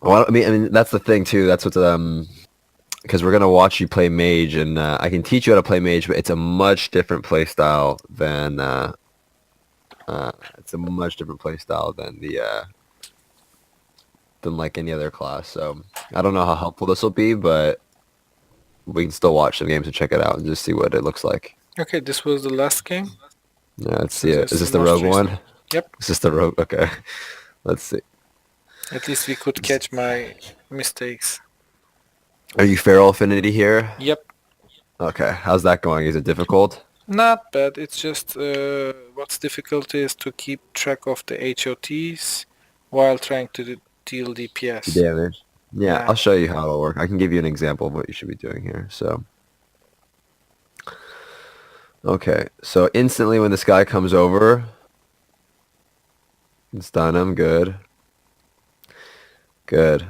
Well, I mean, that's the thing too. That's what's because we're gonna watch you play mage, and I can teach you how to play mage, but it's a much different play style than it's a much different play style than the than like any other class. So I don't know how helpful this will be, but we can still watch some games and check it out and just see what it looks like. Okay, this was the last game. Yeah, let's see So it. this Is is the this the most rogue recent. one? Yep. Is this the rogue? Okay, let's see. At least we could catch my mistakes. Are you feral affinity here? Yep. Okay, how's that going? Is it difficult? Not bad. It's just what's difficult is to keep track of the HOTs while trying to deal The DPS. damage. Yeah, Yeah. I'll show you how it'll work. I can give you an example of what you should be doing here. So, okay, so instantly when this guy comes over, stun him. Good, good.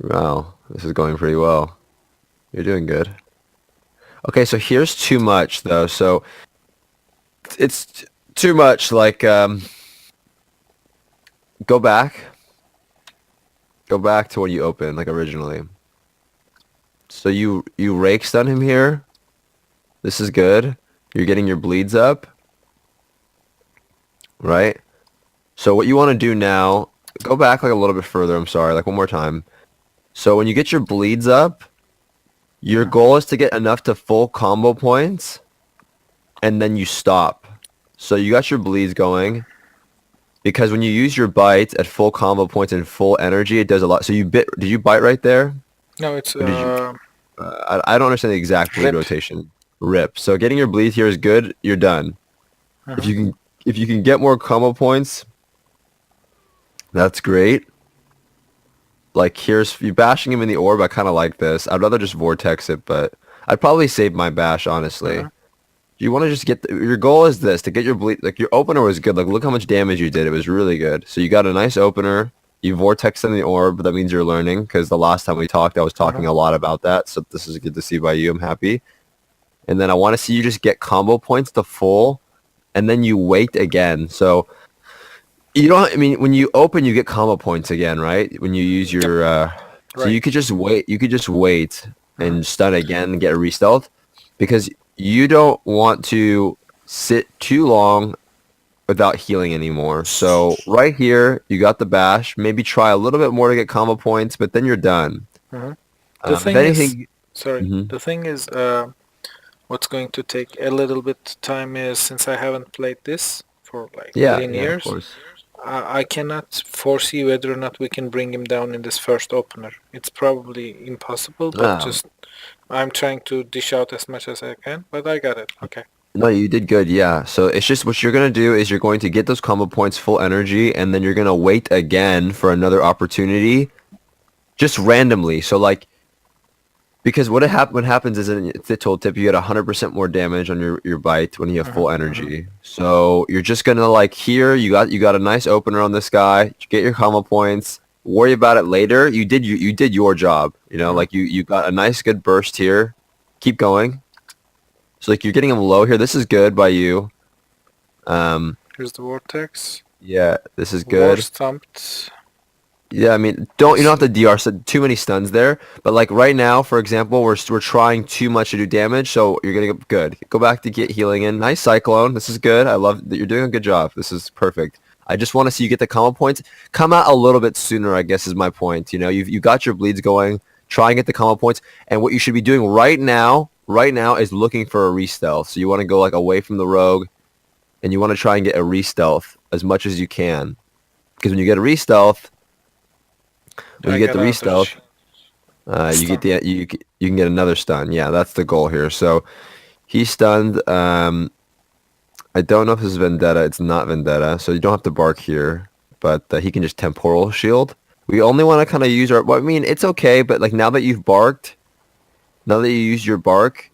Wow, this is going pretty well. You're doing good. Okay, so here's too much though. So it's too much. Like, go back, go back to when you opened, like originally. So you rake stun him here. This is good. You're getting your bleeds up, right? So what you want to do now, go back like a little bit further. I'm sorry, like one more time. So when you get your bleeds up, your goal is to get enough to full combo points, and then you stop. So you got your bleeds going, because when you use your bite at full combo points and full energy, it does a lot. So you bit, did you bite right there? No, it's Or did you? I don't understand the exact bleed rip. rotation. Rip. So getting your bleed here is good. You're done. If Uh-huh. you can get more combo points, that's great. Like here's you bashing him in the orb. I kind of like this. I'd rather just vortex it, but I'd probably save my bash honestly. Uh-huh. You want to just get your goal is this to get your bleed. Like your opener was good. Like look how much damage you did. It was really good. So you got a nice opener. You vortex in the orb. That means you're learning because the last time we talked, I was Uh-huh. talking a lot about that. So this is good to see by you. I'm happy. And then I want to see you just get combo points to full, and then you wait again. So you don't. I mean, when you open, you get combo points again, right? When you use Yep. your. So Right. you could just wait. You could just wait Uh-huh. and stun again and get a re-stealth, because you don't want to sit too long without healing anymore. So right here, you got the bash. Maybe try a little bit more to get combo points, but then you're done. Uh-huh. The If thing is, anything, sorry. hmm The thing is, what's going to take a little bit time is since I haven't played this for like yeah, 18 yeah, of years, course. I cannot foresee whether or not we can bring him down in this first opener. It's probably impossible, but Um, just I'm trying to dish out as much as I can, but I got it. Okay. No, you did good, yeah. So it's just what you're gonna do is you're going to get those combo points full energy, and then you're gonna wait again for another opportunity, just randomly. So like, because what happens is it's a tool tip, you get 100% more damage on your bite when you have Uh-huh, full uh-huh, energy. So you're just gonna like here, you got a nice opener on this guy, get your combo points, worry about it later. You did your job, uh-huh. like you got a nice good burst here. Keep going. So like you're getting him low here. This is good by you. Um, Here's the vortex. yeah, this is War good. stumped. Yeah, I mean, you Nice. don't have to DR too many stuns there, but like right now, for example, we're trying too much to do damage, so you're getting good. Go back to get healing in. Nice cyclone. This is good. I love that you're doing a good job. This is perfect. I just want to see you get the combo points. Come out a little bit sooner, I guess is my point. You got your bleeds going. Try and get the combo points. And what you should be doing right now is looking for a re-stealth. So you want to go like away from the rogue, and you want to try and get a re-stealth as much as you can. Because when you get a re-stealth, when I you get got the a re-stealth, dodge. you get Stun. you can get another stun. Yeah, that's the goal here. So he's stunned. I don't know if this is Vendetta. It's not Vendetta, so you don't have to bark here. But he can just temporal shield. We only want to kind of use our. Well, I mean, it's okay, but like now that you've barked, now that you used your bark,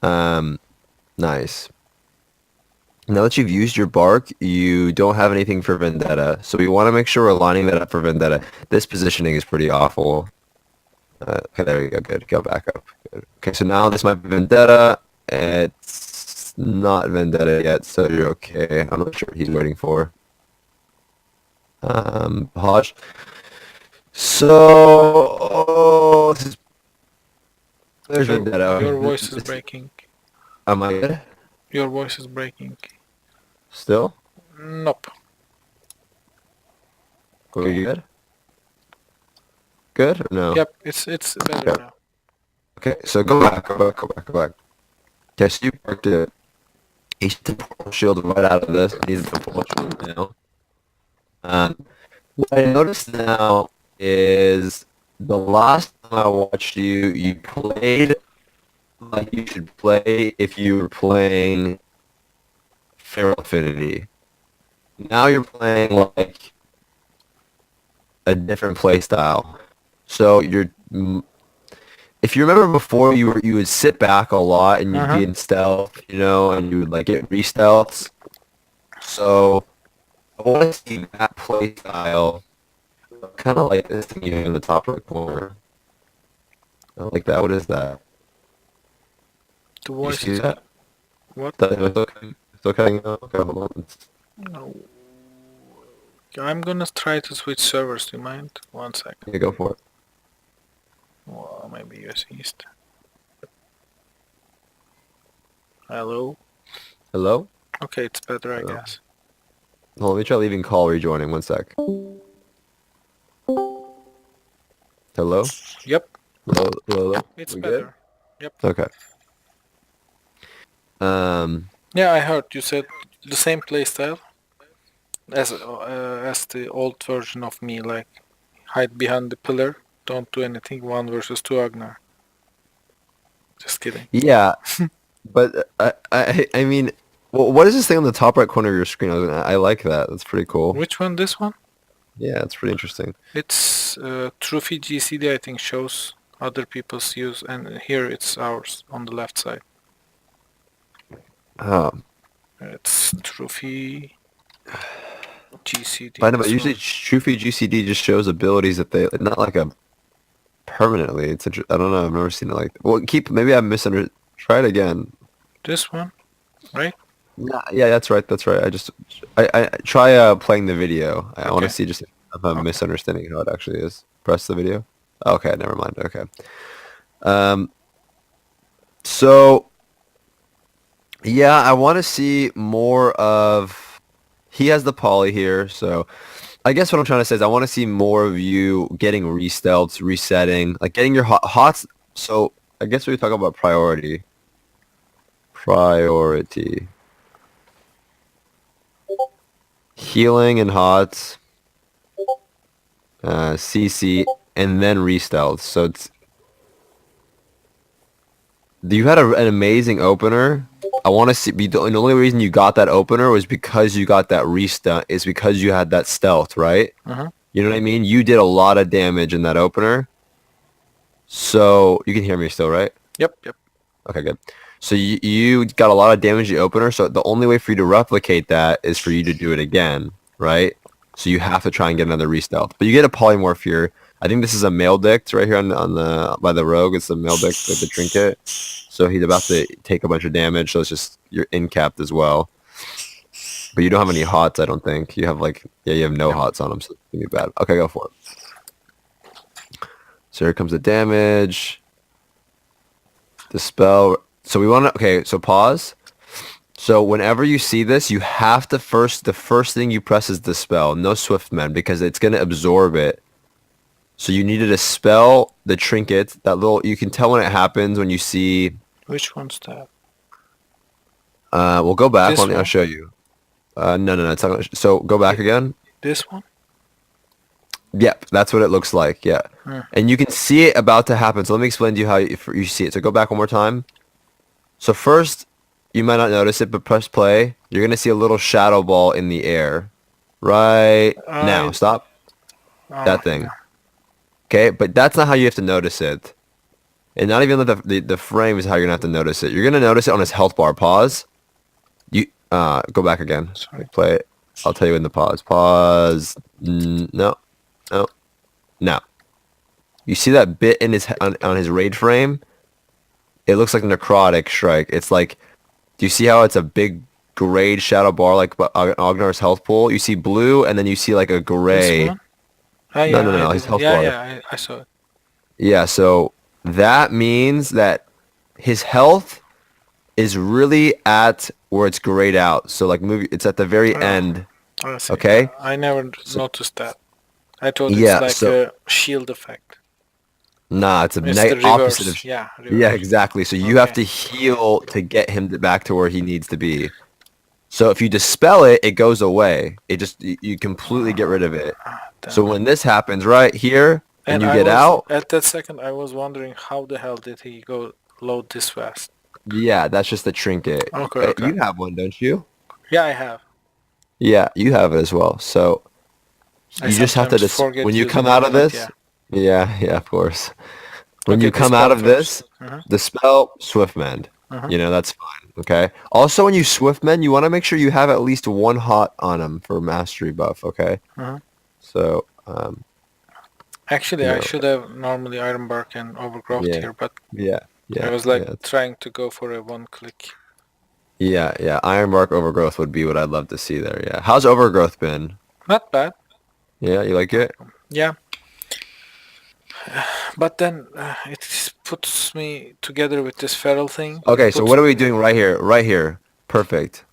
um, nice. Now that you've used your bark, you don't have anything for Vendetta. So we want to make sure we're lining that up for Vendetta. This positioning is pretty awful. Okay, there you go. Good. Go back up. Good. Okay, so now this might be Vendetta. It's not Vendetta yet, so you're okay. I'm not sure what he's waiting for. Hodge. So, there's Your Vendetta. your Okay, voice is breaking. am I good? Your voice is breaking. Still? Nope. Are we good? Good or no? Yep, it's better Okay. now. Okay, so go back, go back, go back, go back. Okay, so you parked it. He should temporal shield right out of this. He's a temporal shield now. What I noticed now is the last time I watched you, you played like you should play if you were playing Feral Affinity. Now you're playing like a different play style. So if you remember before, you would sit back a lot and you'd Uh-huh. be in stealth, and you would like get re-stealths. So I want to see that play style, kind of like this thing you have in the top right corner. I like that. What is that? The You voice see is that? what? Still cutting out? Okay, hold on. No. I'm gonna try to switch servers. Do you mind? 1 second. Yeah, go for it. Well, maybe US East. Hello. Hello? Okay, it's better, I Hello. guess. Hold on, let me try leaving call rejoining. 1 sec. Hello? Yep, Hello? Hello? it's We good? better. Yep. Okay. Um, Yeah, I heard you said the same playstyle as the old version of me, like hide behind the pillar, don't do anything. 1 versus 2 Agnar. Just kidding. yeah, but I mean, what is this thing on the top right corner of your screen? I like that. That's pretty cool. Which one? This one? Yeah, it's pretty interesting. It's Trophy GCD. I think shows other people's use, and here it's ours on the left side. Um, It's Trophy GCD. I know, but This usually one. Shufi GCD just shows abilities that they not like a permanently. I don't know. I've never seen it like. Well, maybe I misunderstood. Try it again. This one, right? Yeah, that's right. That's right. I try playing the video. I want to Okay. see just if I'm Okay. misunderstanding how it actually is. Press the video. Okay, never mind. Okay. Um. So yeah, I want to see more of. He has the poly here, so I guess what I'm trying to say is I want to see more of you getting re-stealths, resetting, like getting your hots. So I guess we're talking about priority. Priority. Healing and hots. CC, and then re-stealth. So you had an amazing opener. I want to see. The only reason you got that opener was because you got that re-stealth. Is because you had that stealth, right? Uh-huh. You know what I mean? You did a lot of damage in that opener. So you can hear me still, right? Yep. Yep. Okay, good. So you got a lot of damage in the opener. So the only way for you to replicate that is for you to do it again, right? So you have to try and get another re-stealth. But you get a polymorph here. I think this is a male dict right here on the by the rogue. It's a male dict with the trinket. So he's about to take a bunch of damage. So it's just you're incapped as well. But you don't have any hots, I don't think. You have you have no hots on him, so it's gonna be bad. Okay, go for it. So here comes the damage. Dispel. So we want to. Okay, so pause. So whenever you see this, you have to the first thing you press is dispel. No Swiftmen because it's gonna absorb it. So you need to dispel the trinket. You can tell when it happens when you see. Which one's that? We'll go back. This I'll one? show you. No. It's not so go back again. This one? Yep, that's what it looks like. Yeah, Hmm. and you can see it about to happen. So let me explain to you how you see it. So go back one more time. So first, you might not notice it, but press play. You're gonna see a little shadow ball in the air, right now. Stop Oh, that thing. yeah. Okay, but that's not how you have to notice it, and not even the frame is how you're gonna have to notice it. You're gonna notice it on his health bar. Pause. You go back again. Sorry. Play it. I'll tell you in the pause. Pause. No. No. Now, you see that bit in on his raid frame? It looks like necrotic strike. It's like, do you see how it's a big grayed shadow bar like Ognar's health pool. You see blue, and then you see like a This gray. one? Ah, No, yeah, no, no, I no. His did. health Yeah, bar. yeah, I saw it. Yeah, so that means that his health is really at where it's grayed out. So like movie, it's at the very Oh, end. I see. Okay. I never So noticed that. I thought it's yeah. like So a shield effect. nah, it's a It's the opposite of. reverse. Yeah, Yeah, reverse. exactly. So you have Okay. to heal to get him back to where he needs to be. So if you dispel it, it goes away. It just you completely get rid of it. So Damn. when this happens right here and And you I get was out, at that second. I was wondering how the hell did he go load this fast? yeah, that's just a trinket. Okay, okay. You have one, don't you? Yeah, I have. Yeah, you have it as well. So I you just have to sometimes just when forget you come using it, out of but this, yeah. yeah, yeah, of course. When Okay, you the come out spell of first. this, Uh-huh. the spell Swiftmend. Uh-huh. You know, that's fine. Okay. Also, when you Swiftmend, you want to make sure you have at least one hot on him for mastery buff. Okay. Uh-huh. So, Actually, you I know, should have normally Ironbark and Overgrowth yeah, here, but yeah, I yeah, was like yeah, trying to go for a one click. yeah, yeah. Ironbark Overgrowth would be what I'd love to see there. Yeah. How's Overgrowth been? Not bad. Yeah, you like it? Yeah, but then it puts me together with this feral thing. It Okay, so puts what are we doing right here? Right here. Perfect.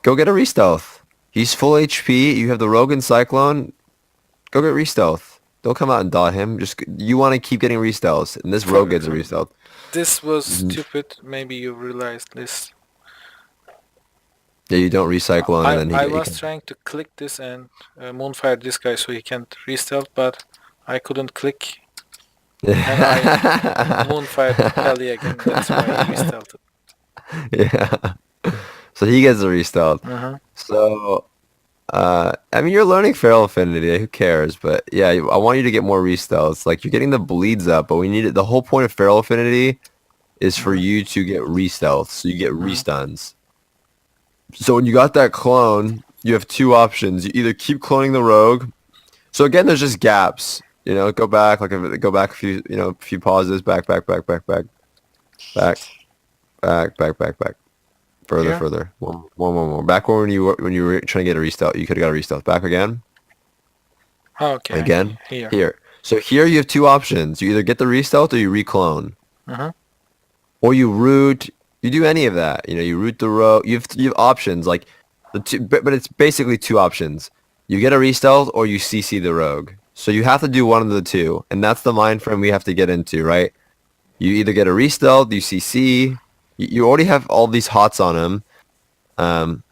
Go get a re-stealth. He's full HP. You have the Rogan Cyclone. Go get re-stealth. Don't come out and dot him. Just you want to keep getting re-stealths, and this rogue for, gets a re-stealth. this was Mhm. stupid. Maybe you realized this. Yeah, you don't recycle and I then I he was can. trying to click this and moonfire this guy so he can't restealth, but I couldn't click and I moonfired Pelly again. That's why he restealthed. Yeah. So he gets a re-stealth. Uh-huh. So I mean, you're learning Feral Affinity. Who cares? But yeah, I want you to get more re-stealths. Like you're getting the bleeds up, but we need it. The whole point of Feral Affinity is for Uh-huh. you to get re-stealths, so you get Uh-huh. re-stuns. So when you got that clone, you have two options. You either keep cloning the rogue. So again, there's just gaps. You know, go back, go back a few, a few pauses, back, back, back, back, back, back, back, back, back, back, further, Here? further. More. Back when you were trying to get a restealth, you could have got a restealth. Back again, Oh, okay. again, Here. here. So here you have two options. You either get the restealth or you reclone. Uh-huh. Or you root. You do any of that. You know, you root the row. You have options like the two, but it's basically two options. You get a re-stealth or you CC the rogue. So you have to do one of the two, and that's the mind frame we have to get into, right? You either get a re-stealth, you CC. You already have all these hots on him. Um,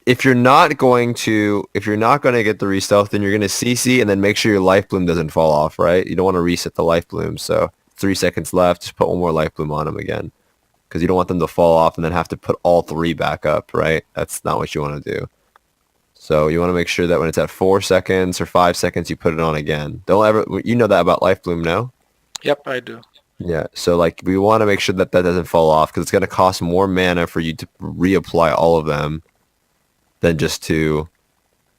if you're not going to get the re-stealth, then you're going to CC and then make sure your life bloom doesn't fall off, right? You don't want to reset the life bloom. So 3 seconds left, just put one more life bloom on him again because you don't want them to fall off and then have to put all three back up, right? That's not what you want to do. So you want to make sure that when it's at 4 seconds or 5 seconds, you put it on again. Don't ever, you know that about life bloom, no? Yep, I do. Yeah. So like we want to make sure that that doesn't fall off because it's going to cost more mana for you to reapply all of them than just to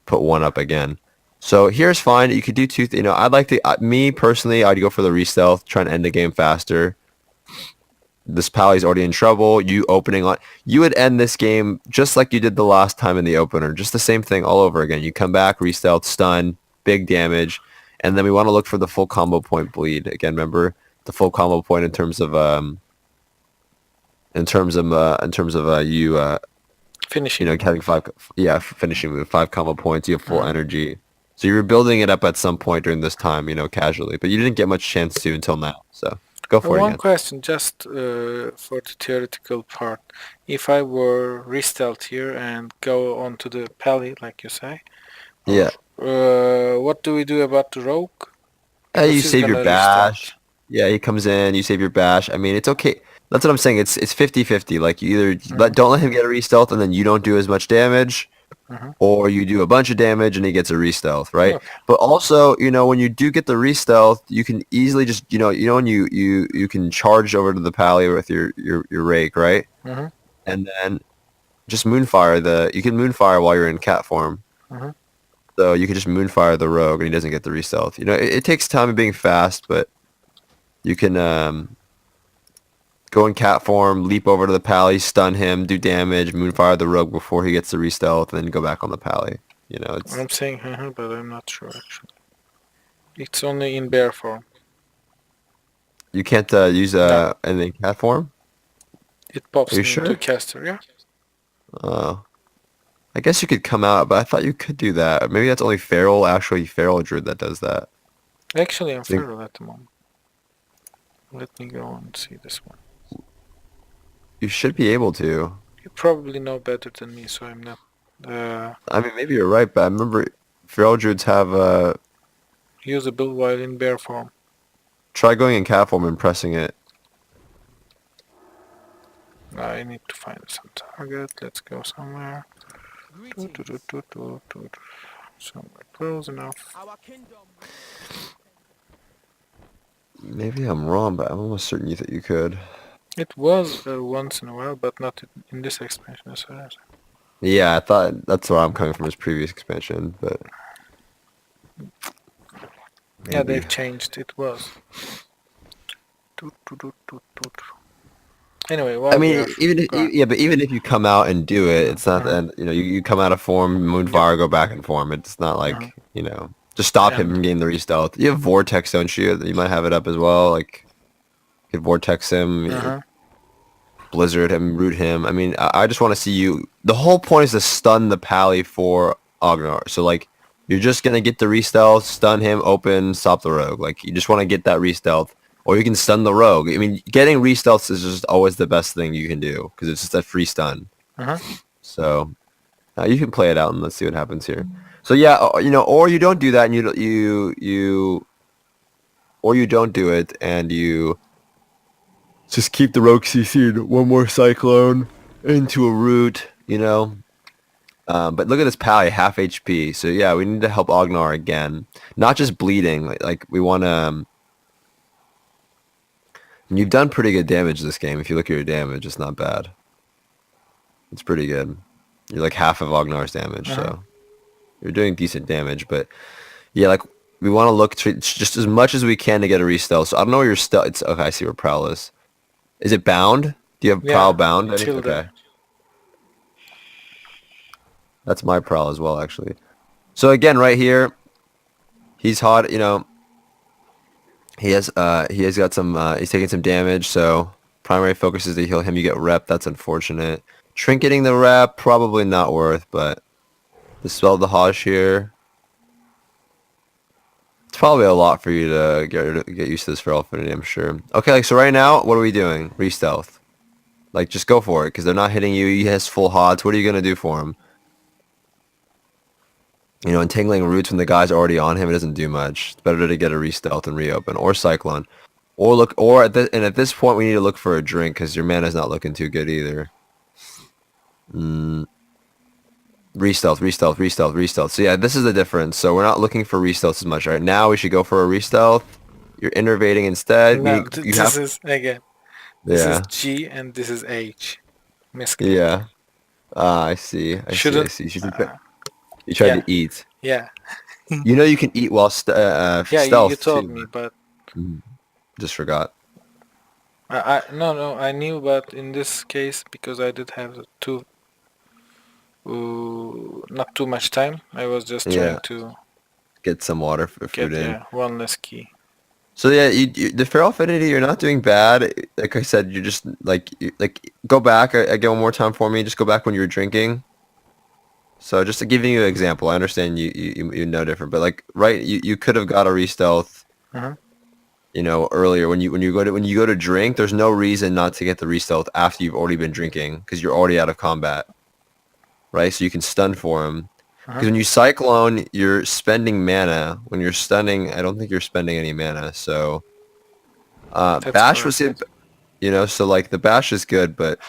put one up again. So here's fine. You could do two. I'd like to. Me personally, I'd go for the re-stealth, try and end the game faster. This Pally's already in trouble. You opening on. You would end this game just like you did the last time in the opener. Just the same thing all over again. You come back, re-stealth, stun, big damage, and then we want to look for the full combo point bleed. Again, remember the full combo point in terms of you Finishing. having finishing with 5 combo points, you have full Uh-huh. energy. So you were building it up at some point during this time, casually, but you didn't get much chance to until now. So go for it One again. question, just for the theoretical part. If I were restealth here and go on to the Pally, like you say, or Yeah. what do we do about the rogue? Hey, Because you he's save your gonna restealth. bash. Yeah, he comes in, you save your bash. I mean, it's okay. That's what I'm saying. It's 50-50. Like you either Uh-huh. don't let him get a re-stealth and then you don't do as much damage, Uh-huh. or you do a bunch of damage and he gets a re-stealth, right? Okay. But also, when you do get the re-stealth, you can easily just, when you can charge over to the pally with your rake, right? Uh-huh. And then just you can moonfire while you're in cat form. Uh-huh. So you can just moonfire the rogue and he doesn't get the re-stealth. It takes time of being fast, but you can go in cat form, leap over to the pally, stun him, do damage, moonfire the rogue before he gets the re-stealth, and then go back on the pally. You know, it's I'm saying but I'm not sure actually. It's only in bear form. you can't use No, in cat form. it Are pops you me into sure? caster. Yeah. I guess you could come out, but I thought you could do that. Maybe that's only actually feral druid that does that. Actually, I'm So feral at the moment. Let me go and see this one. you should be able to. You probably know better than me, so I'm not I mean, maybe you're right, but I remember feral druids have usable while in bear form. try going in cat form and pressing it. I need to find some target. Let's go somewhere. Somewhere close enough. Maybe I'm wrong, but I'm almost certain that you could. It was once in a while, but not in this expansion. As far as Yeah, I thought that's where I'm coming from his previous expansion, but yeah, maybe. they've changed. It was. Anyway, I while we mean, are gone. yeah, but even if you come out and do it, it's not Uh-huh. and you come out of form, Yep. Moonfire, go back in form. It's not Uh-huh. like just stop him And from getting the re-stealth. You have Vortex, don't you? You might have it up as well. Like you could Vortex him, uh-huh. Blizzard him, root him. I mean, I just want to see you. The whole point is to stun the pally for Ognar. So like, you're just gonna get the re-stealth, stun him, open, stop the rogue. Like you just want to get that re-stealth, or you can stun the rogue. I mean, getting re-stealths is just always the best thing you can do because it's just a free stun. Uh-huh. So you can play it out and let's see what happens here. So yeah, or you don't do that and or you don't do it and you just keep the rogue CC'd one more cyclone into a root, But look at this pally, half HP. So yeah, we need to help Ognar again. Not just bleeding. Like we want to. You've done pretty good damage this game. If you look at your damage, it's not bad. It's pretty good. You're like half of Ognar's damage, Uh-huh. so you're doing decent damage. But yeah, like we want to look to just as much as we can to get a re-stealth. So I don't know where your stealth. It's okay. I see where prowl is. Is it bound? Do you have prowl Yeah, bound? tilde. Okay, that's my prowl as well, actually. So again, right here, he's hot. He has got some he's taking some damage, so primary focus is to heal him. You get rep, that's unfortunate. Trinketing the rep, probably not worth, but dispel the Hosh here. It's probably a lot for you to get used to this feral affinity, I'm sure. Okay, like so right now, what are we doing? Re-stealth. Like just go for it, because they're not hitting you. He has full HOTS. What are you gonna do for him? Entangling roots when the guy's already on him, it doesn't do much. It's better to get a re-stealth and reopen, or cyclone. At this point we need to look for a drink because your mana's not looking too good either. Re-stealth, re-stealth, re-stealth, re-stealth. So yeah, this is the difference. So we're not looking for re-stealth as much right now. We should go for a re-stealth. You're innervating instead. No, You this have is again. This is yeah G and this is H. Misclick. yeah. Ah, I see. I see. I Shouldn't. see. Uh, You tried yeah, to eat. yeah, You can eat while yeah. You stealth told too. me, but Mhm. Just forgot. no, I knew, but in this case, because I did have not too much time, I was just trying Yeah, to get some water for food get in. one less key. So yeah, the feral affinity, you're not doing bad. Like I said, you're just go back again one more time for me. Just go back when you were drinking. So just to giving you an example, I understand you know different, but like right, you could have got a re-stealth, Uh-huh. earlier when you go to drink. There's no reason not to get the re-stealth after you've already been drinking because you're already out of combat, right? So you can stun for him. Because Uh-huh. when you cyclone, you're spending mana. When you're stunning, I don't think you're spending any mana. So That's bash was correct. it. So like the bash is good, but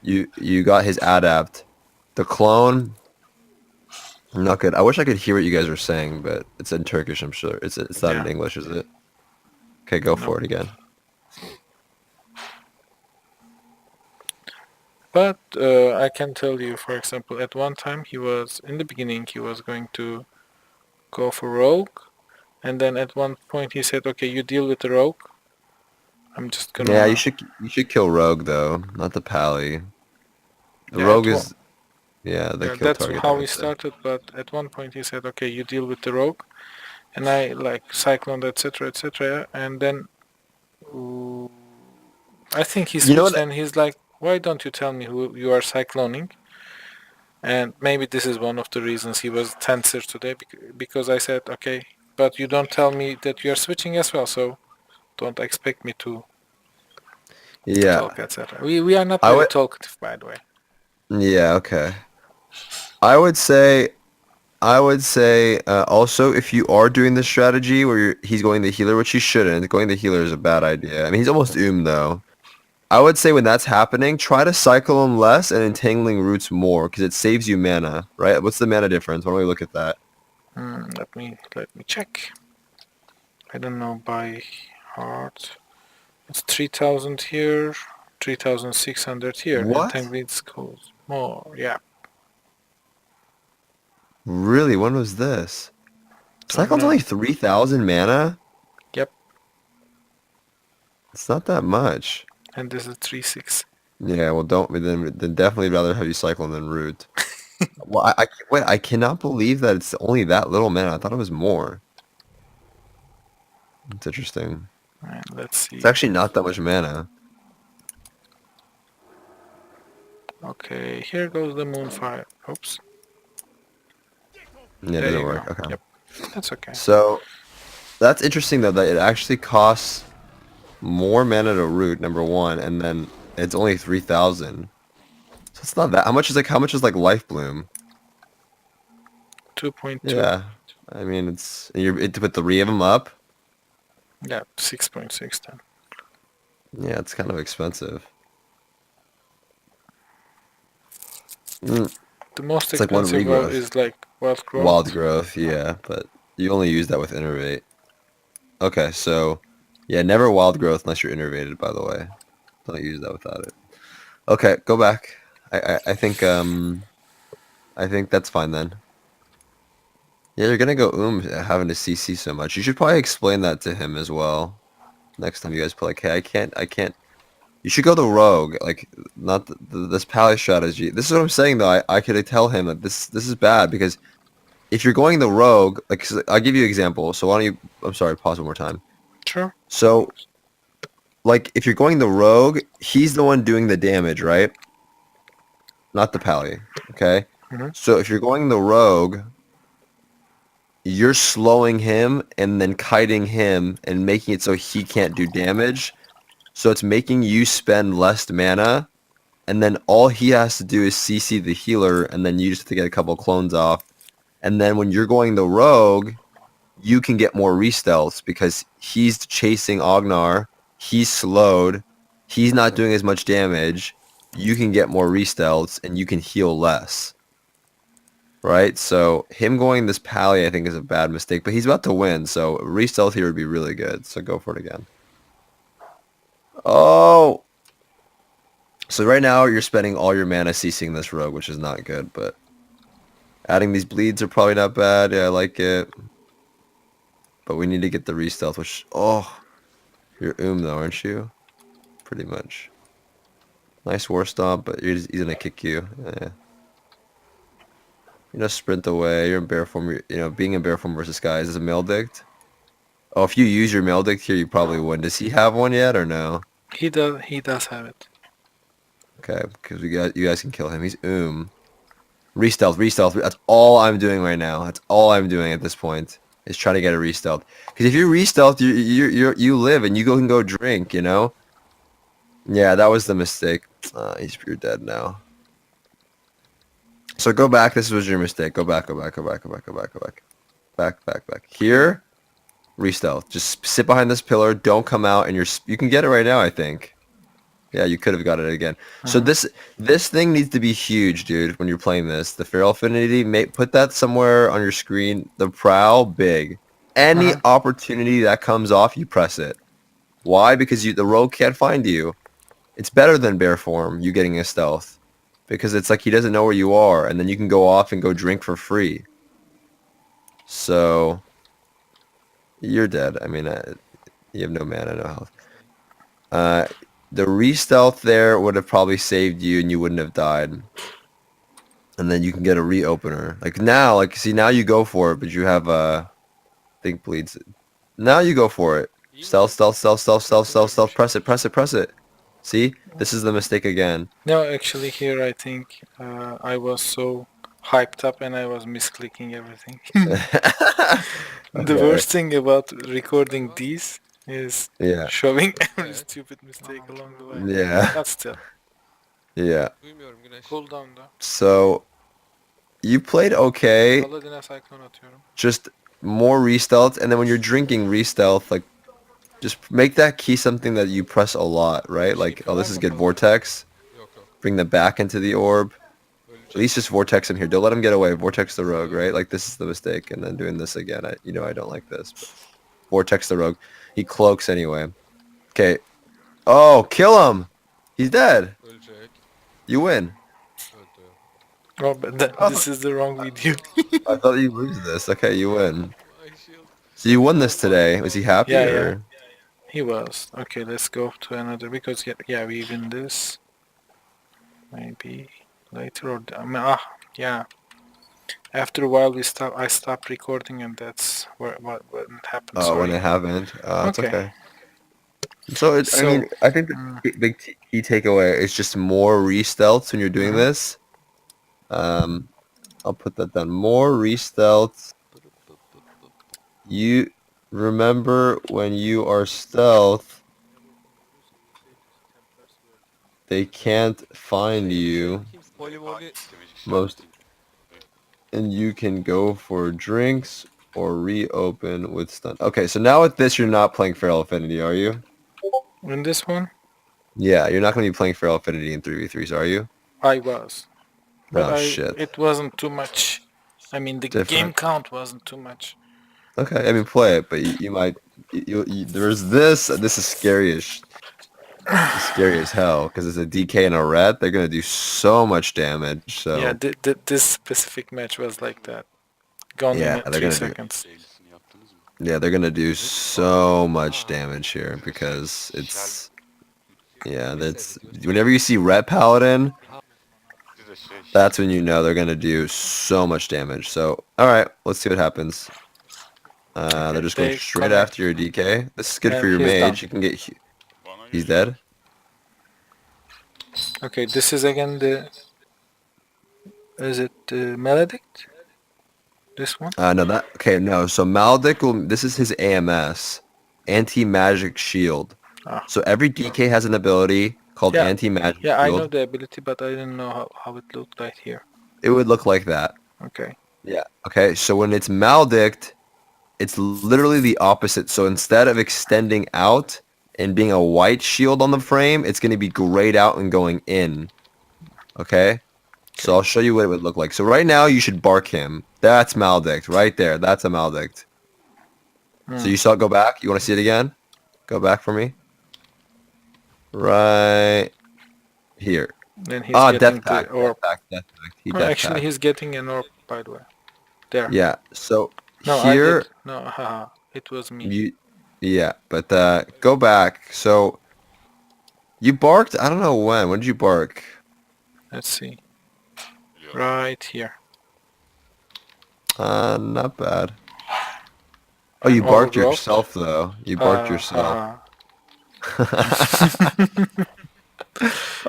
you got his adapt. The clone, not good. I wish I could hear what you guys were saying, but it's in Turkish, I'm sure. It's not in Yeah. English, is it? Okay, go No. for it again. But I can tell you, for example, at one time in the beginning, he was going to go for rogue, and then at one point he said, "Okay, you deal with the rogue. I'm just Yeah, gonna... you should kill Rogue though, not the Pally. The Yeah, Rogue is the yeah, kill that's target, I how we would say. started, but at one point he said, okay, you deal with the rogue, and I like cycloned, etc., etc., and then uh, I think he You know switched what? and he's like, why don't you tell me who you are cycloning? And maybe this is one of the reasons he was tenser today, because I said, okay, but you don't tell me that you are switching as well, so don't expect me to Yeah, talk, etc. We are not I very would. talkative, by the way. Yeah, okay. I would say also if you are doing this strategy where he's going the healer, which he shouldn't, going the healer is a bad idea. I mean, he's almost though. I would say when that's happening, try to cycle him less and entangling roots more because it saves you mana, right? What's the mana difference? Why don't we look at that? Let me check. I don't know by heart. It's 3,000 here, 3,600 here, and What? Tangled goes more. Yeah, Really? When was this? don't Cyclone's only know. 3,000 mana? Yep, It's not that much. and this is 3,600. Yeah, well, don't then definitely rather have you Cyclone than Root. Well, wait, I cannot believe that it's only that little mana. I thought it was more. It's interesting. And let's It's see. actually not that much mana. Okay, here goes the Moonfire. Oops, Yeah, it there doesn't you go. work. Okay. Yep, that's okay. So that's interesting though that it actually costs more mana to root, number one, and then it's only 3,000. So it's not that. How much is like Life Bloom? 2.2. Yeah. I mean, to put three of them up. Yeah, 6.6 then. Yeah, it's kind of expensive. Mm, The most it's like one expensive well regrowth. is like Wild Wild Growth. growth, yeah, but you only use that with Innervate. Okay, so yeah, never wild growth unless you're innervated, by the way. Don't use that without it. Okay, go back. I think that's fine then. Yeah, you're gonna go having to CC so much. You should probably explain that to him as well. Next time you guys play, like, hey, I can't. You should go the rogue, like not this pally strategy. This is what I'm saying though. I could tell him that this is bad because if you're going the rogue, like 'cause I'll give you an example. So why don't you? I'm sorry, pause one more time. Sure. So like if you're going the rogue, he's the one doing the damage, right? Not the pally. Okay. Hmm. So if you're going the rogue, you're slowing him and then kiting him and making it so he can't do damage. So it's making you spend less mana, and then all he has to do is CC the healer, and then you just have to get a couple clones off. And then when you're going the rogue, you can get more re-stealths because he's chasing Ognar, he's slowed, he's not doing as much damage, you can get more re-stealths, and you can heal less. Right? So him going this pally I think is a bad mistake, but he's about to win, so re-stealth here would be really good, so go for it again. Oh! So right now you're spending all your mana CCing this rogue, which is not good, but adding these bleeds are probably not bad. Yeah, I like it. But we need to get the re-stealth, which... Oh! You're though, aren't you? Pretty much. Nice war stomp, but he's gonna kick you. Yeah. You know, sprint away. You're in bear form. You know, being in bear form versus guys is a maledict. Oh, if you use your maledict here, you probably win. Does he have one yet or no? He does. He does have it. Okay, because you guys can kill him. He's re-stealth, re-stealth. That's all I'm doing right now. That's all I'm doing at this point is trying to get a re-stealth. Because if you re-stealth, you live and can go drink. You know. Yeah, that was the mistake. You're dead now. So go back. This was your mistake. Go back. Go back. Go back. Go back. Go back. Go back. Back. Back. Back. Here, re-stealth. Just sit behind this pillar. Don't come out, and you can get it right now. I think. Yeah, you could have got it again. So Hmm. this thing needs to be huge, dude. When you're playing this, the feral affinity, put that somewhere on your screen. The prowl, big. Any Uh-huh. opportunity that comes off, you press it. Why? Because the rogue can't find you. It's better than bear form, you getting a stealth. Because it's like he doesn't know where you are, and then you can go off and go drink for free. So, you're dead. I mean, you have no mana, no health. The re-stealth there would have probably saved you and you wouldn't have died. And then you can get a reopener. Like now, like see now you go for it, but you have think bleeds. Now you go for it. Stealth, stealth, stealth, stealth, stealth, stealth, stealth. Press it, press it, press it. See? This is the mistake again. No, actually here I think I was so hyped up and I was misclicking everything. The Okay. worst thing about recording these is Yeah. showing every stupid mistake along the way. Yeah. But still, Yeah. cool down da. So you played okay. Paladin'e cyclone atıyorum. Just more re-stealth, and then when you're drinking re-stealth, like just make that key something that you press a lot, right? Like, oh, this is good vortex. Bring them back into the orb. At least just vortex him here. Don't let him get away. Vortex the rogue, right? Like this is the mistake, and then doing this again. I don't like this. But vortex the rogue. He cloaks anyway. Okay. Oh, kill him. He's dead. You win. Oh, but this is the wrong video. I thought you lose this. Okay, you win. So you won this today. Was he happy Yeah, or? yeah. He was. Okay, let's go to another because yeah, we win this. Maybe later or yeah. After a while I stopped recording and that's what happened. Oh, when Sorry. it happened. It's Okay. okay. So, I So, mean, I think the big key takeaway is just more re-stealths when you're doing this. I'll put that down. More re-stealths. You remember when you are stealth, they can't find you. Most, and you can go for drinks or reopen with stun. Okay, so now with this, you're not playing Feral Affinity, are you? in this one, Yeah, you're not going to be playing Feral Affinity in 3v3s, are you? I was. But Oh, shit. it wasn't too much. I mean, the Different. game count wasn't too much. Okay, I mean, play it, but you might... there's this. This is scary as hell, because it's a DK and a ret. They're going to do so much damage, so... Yeah, this specific match was like that. Gone Yeah, in they're 3 gonna seconds. Yeah, they're gonna do so much damage here because it's... Yeah, that's... Whenever you see Ret Paladin, that's when you know they're gonna do so much damage. So, alright, let's see what happens. They're just going they straight connect. after your DK. This is good And for your he's mage. done. You can get... He's dead? Okay, this is again the... Is it Maledict? This one? No, that... Okay, no. So Maldic will... This is his AMS. Anti-Magic Shield. Ah. So every DK has an ability called Yeah. Anti-Magic Yeah, I Shield. know the ability, but I didn't know how it looked like here. It would look like that. Okay. Yeah. Okay, so when it's Maldict, it's literally the opposite. So instead of extending out and being a white shield on the frame, it's going to be grayed out and going in. Okay? So I'll show you what it would look like. So right now, you should bark him. That's Maldict. Right there. That's a Maldict. So you saw it go back? You want to see it again? Go back for me. Right here. Then he's Death getting pack. the orb. Death pack. He Oh, death actually, packed. he's getting an orb, by the way. There. Yeah. So No, I here... did. No, haha. It was me. Yeah, but go back. So you barked? I don't know when. When did you bark? Let's see. Right here. Not bad. Oh, you barked yourself though. You barked yourself. I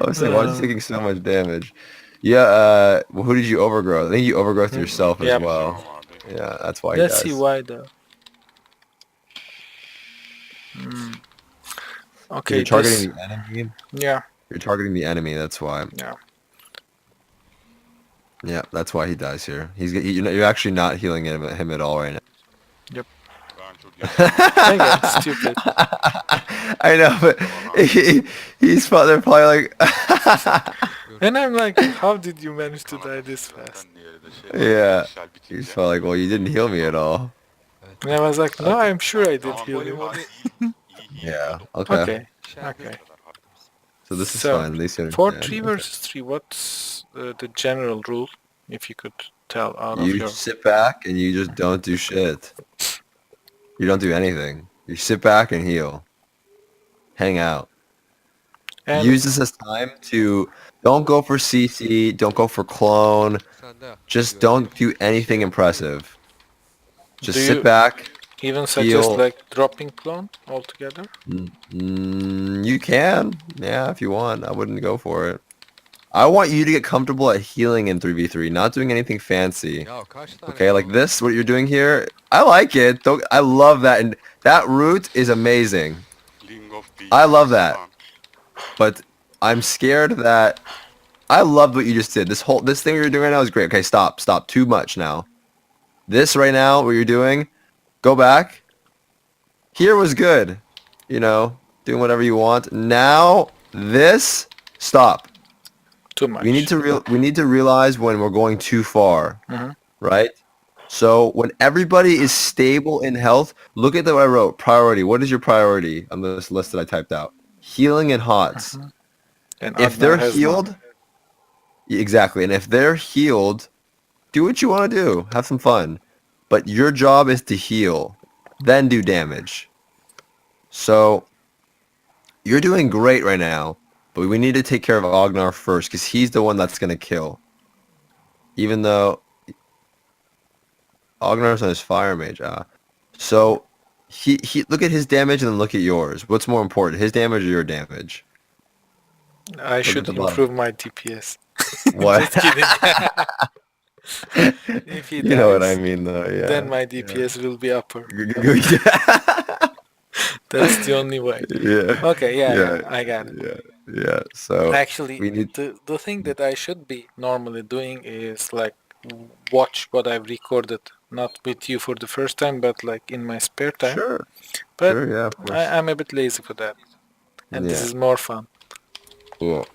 was like, why is he taking so much damage? Yeah. Well, who did you overgrow? I think you overgrowth yourself as Yep. well. Yeah, that's why. Let's he see does. why though. Okay, You're targeting the enemy. Yeah. You're targeting the enemy. That's why. Yeah. Yeah, that's why he dies here. You're actually not healing him at all right now. Yep. Dang it, stupid. I know, but they're probably like, And I'm like, how did you manage to die this fast? yeah. He's probably like, well, you didn't heal me at all. And I was like, no, I'm sure I did heal you. Yeah. Okay. Okay. Okay. So this is So, fine. At least you For understand. 3 versus 3, what's the general rule, if you could tell out of You your... sit back and you just don't do shit. You don't do anything. You sit back and heal. Hang out. And Use this as time to don't go for CC, don't go for clone, Sen de just güvenli don't do anything impressive. do Just sit you back, even suggest heal. like dropping clone altogether? You can, yeah, if you want. I wouldn't go for it. I want you to get comfortable at healing in 3v3, not doing anything fancy. Ya kaç tane Okay, like kaldı? this, what you're doing here, I like it. Don't, I love that, and that route is amazing. Ling of I love Thieves that, falan. but I'm scared that I loved what you just did. This thing you're doing right now is great. Okay, stop, too much now. This right now, what you're doing, go back. Here was good, you know, doing whatever you want. Now this, stop. Too much. We need to realize when we're going too far, Hmm. right? So when everybody is stable in health, look at what I wrote. Priority. What is your priority on this list that I typed out? Healing and HOTS. And If Agnar they're has none. healed, exactly. And if they're healed, do what you want to do. Have some fun. But your job is to heal, then do damage. So you're doing great right now, but we need to take care of Agnar first because he's the one that's going to kill. Even though Agnar's on his fire mage. So he look at his damage and then look at yours. What's more important, his damage or your damage? I Look at should the bottom. improve my DPS. What? Just kidding. If he You know what I dies, mean, though. Yeah. then my DPS will be upper. Yeah. That's the only way. Yeah. Okay, yeah, Yeah. I got it. Yeah. Yeah. So Actually, we need. the thing that I should be normally doing is like watch what I've recorded, not with you for the first time, but like in my spare time. Sure. But Sure. Yeah. Of course. I'm a bit lazy for that, and this Yeah. is more fun. Cool.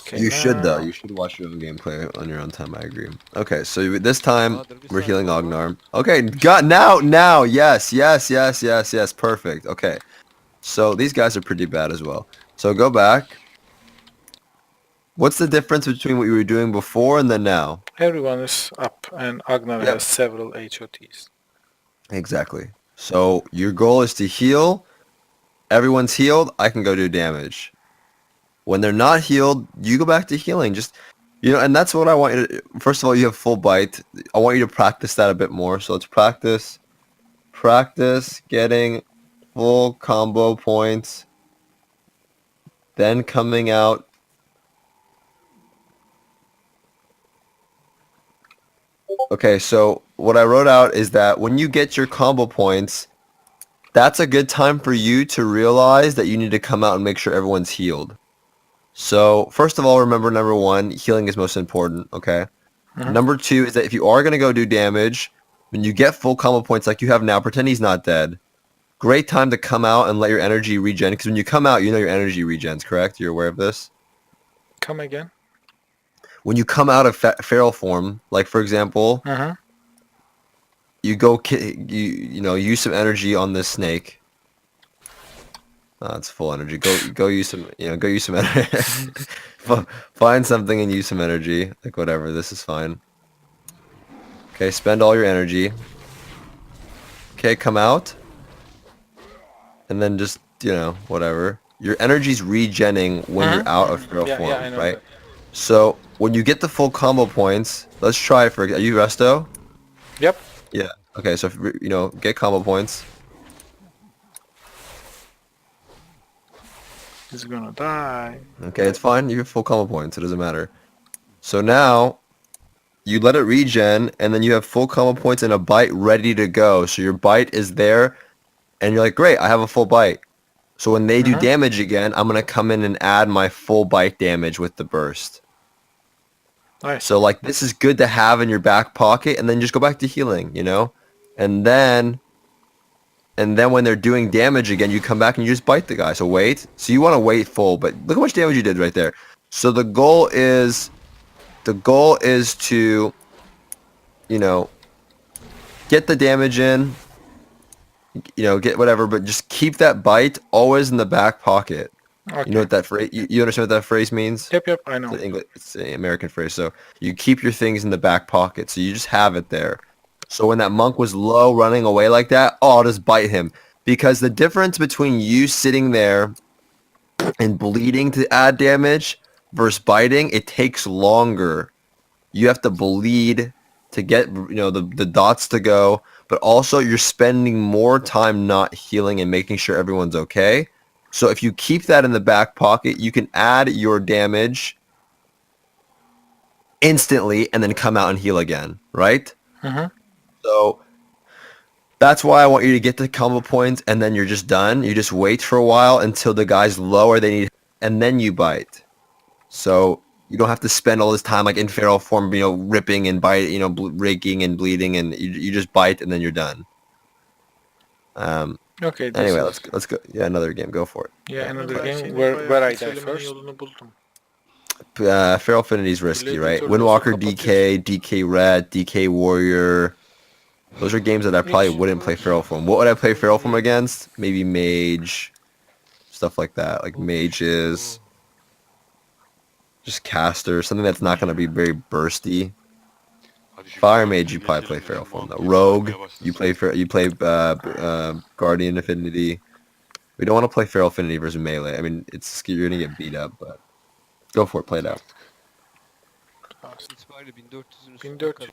Okay, You should though. now You should watch your own gameplay on your own time. I agree. Okay, so this time we're healing Ognar. Okay, got now. Yes. Perfect. Okay, so these guys are pretty bad as well. So go back. What's the difference between what you were doing before and then now? everyone is up, and Agnar Yep. has several HOTs. Exactly. So your goal is to heal. Everyone's healed. I can go do damage. When they're not healed, you go back to healing. Just, and that's what I want you to. First of all, you have full bite. I want you to practice that a bit more. So let's practice getting full combo points. Then coming out. Okay, so what I wrote out is that when you get your combo points, that's a good time for you to realize that you need to come out and make sure everyone's healed. So first of all, remember number one, healing is most important, okay? Mhm. Number two is that if you are going to go do damage, when you get full combo points like you have now, pretend he's not dead. Great time to come out and let your energy regen, because when you come out, you know your energy regens, correct? You're aware of this? Come again? When you come out of feral form, like for example, Uh-huh. you go use some energy on this snake. It's full energy. Go use some energy. Find something and use some energy. Like whatever. This is fine. Okay, spend all your energy. Okay, come out. And then just, whatever. Your energy's regenning when you're out of feral form, I know right? that. So when you get the full combo points, let's try it for. Are you resto? Yep. Yeah. Okay, so get combo points. He's gonna die. Okay, it's fine. You have full combo points. It doesn't matter. So now, you let it regen, and then you have full combo points and a bite ready to go. So your bite is there, and you're like, great, I have a full bite. So when they do Mhm. damage again, I'm going to come in and add my full bite damage with the burst. Nice. So like, this is good to have in your back pocket, and then just go back to healing, And then when they're doing damage again, you come back and you just bite the guy. So wait. So you want to wait full, but look how much damage you did right there. So the goal is to, get the damage in, get whatever, but just keep that bite always in the back pocket. Okay. You know what that phrase, you understand what that phrase means? Yep, I know. It's an American phrase. So you keep your things in the back pocket. So you just have it there. So when that monk was low running away like that, I'll just bite him. Because the difference between you sitting there and bleeding to add damage versus biting, it takes longer. You have to bleed to get the dots to go, but also you're spending more time not healing and making sure everyone's okay. So if you keep that in the back pocket, you can add your damage instantly and then come out and heal again, right? Mm-hmm. So that's why I want you to get the combo points and then you're just done. You just wait for a while until the guy's low or they need, and then you bite. So you don't have to spend all this time like in feral form, ripping and bite, raking and bleeding, and you just bite and then you're done. Okay, this Anyway, is... let's go. Yeah, another game. Go for it. Yeah, another Ben game seni where bayağı I die söylemenin first. yolunu buldum. Feral Affinity's risky, Blade right? Turtle'ı Windwalker, kapatıyorsun. DK Red, DK Warrior. Those are games that I probably wouldn't play Feral Form. What would I play Feral Form against? Maybe Mage, stuff like that, like Mages, just Caster, something that's not going to be very bursty. Fire Mage, you probably play Feral Form though. Rogue, you play Guardian Affinity. We don't want to play Feral Affinity versus Melee. I mean, you're gonna get beat up, but go for it, play it out. İtibariyle 1400'ün üstünde 1400.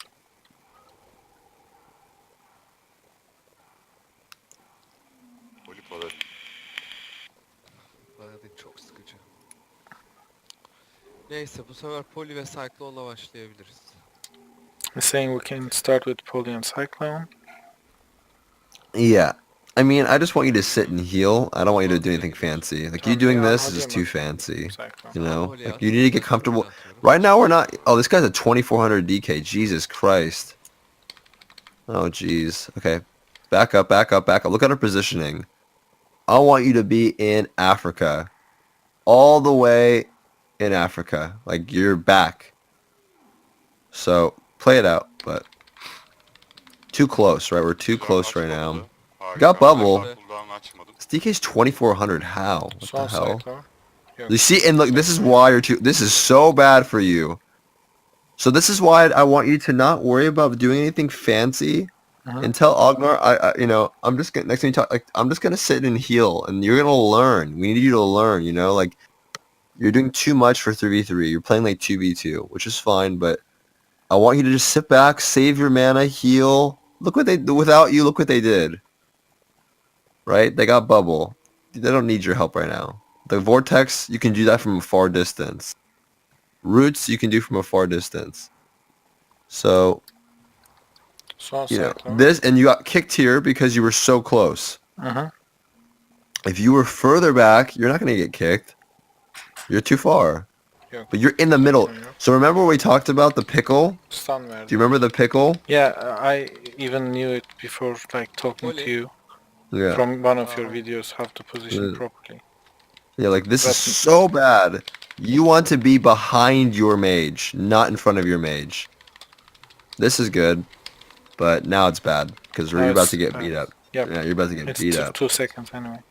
kadar. Bayağı da çok sıkıcı. Neyse bu sefer Poli ve Cyclone'la başlayabiliriz. He's saying we can start with Poly and Cyclone. Yeah. I mean, I just want you to sit and heal. I don't want you to do anything fancy. Like, you doing this is just too fancy. Cyclone. You know? Like, you need to get comfortable. Right now, we're not... Oh, this guy's a 2400 DK. Jesus Christ. Oh, jeez. Okay. Back up, back up, back up. Look at our positioning. I want you to be in Africa. All the way in Africa. Like, you're back. So, play it out, but... Too close, right? We're too close right now. Got bubble. This DK's 2400. How? What Son the hell? Cyclone. You see, and look, this is why you're too... This is so bad for you. So this is why I want you to not worry about doing anything fancy. And tell Ognar, I'm just gonna... Next time you talk, like, I'm just gonna sit and heal, and you're gonna learn. We need you to learn, like... You're doing too much for 3v3. You're playing like 2v2, which is fine, but... I want you to just sit back, save your mana, heal. Look what they... Without you, look what they did. Right? They got bubble. They don't need your help right now. The vortex, you can do that from a far distance. Roots, you can do from a far distance. So, Son you know, Cyclone. this, and you got kicked here because you were so close. If you were further back, you're not going to get kicked. You're too far. Yeah. But you're in the middle. So remember we talked about the pickle? Stun verdi. Do you remember the pickle? Yeah, I even knew it before, like, talking to you Yeah. from one of your videos, how to position Yeah. properly. Yeah, like this is so bad. You want to be behind your mage, not in front of your mage. This is good, but now it's bad because Now you're about it's to get bad. beat up. Yep. Yeah, you're about to get It's beat up. 2 seconds anyway.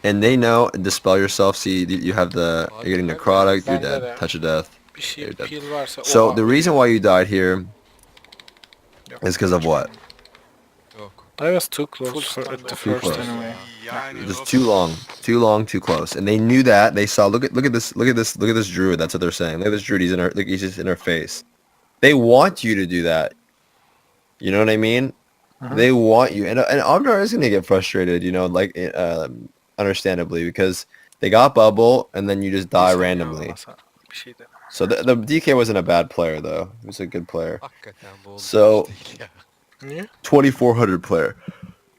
And they know, dispel yourself, see, you have you're getting necrotic, you're Bende de. dead. Touch of death. Bir şey You're dead. pil varsa... So Oha, the reason why you died here Yok, is because of what? Yok. I was too close at the Too first close. anyway. Just too long, too close. And they knew that. They saw, look at this druid. That's what they're saying. Look at this druid. He's just in her face. They want you to do that. You know what I mean? They want you. And Ognar is going to get frustrated, like, understandably, because they got bubble and then you just die randomly. Olmasa bir şey demem. So the DK wasn't a bad player, though. He was a good player. Hakikaten bu oldu So- değil ya. Niye? 2400 player.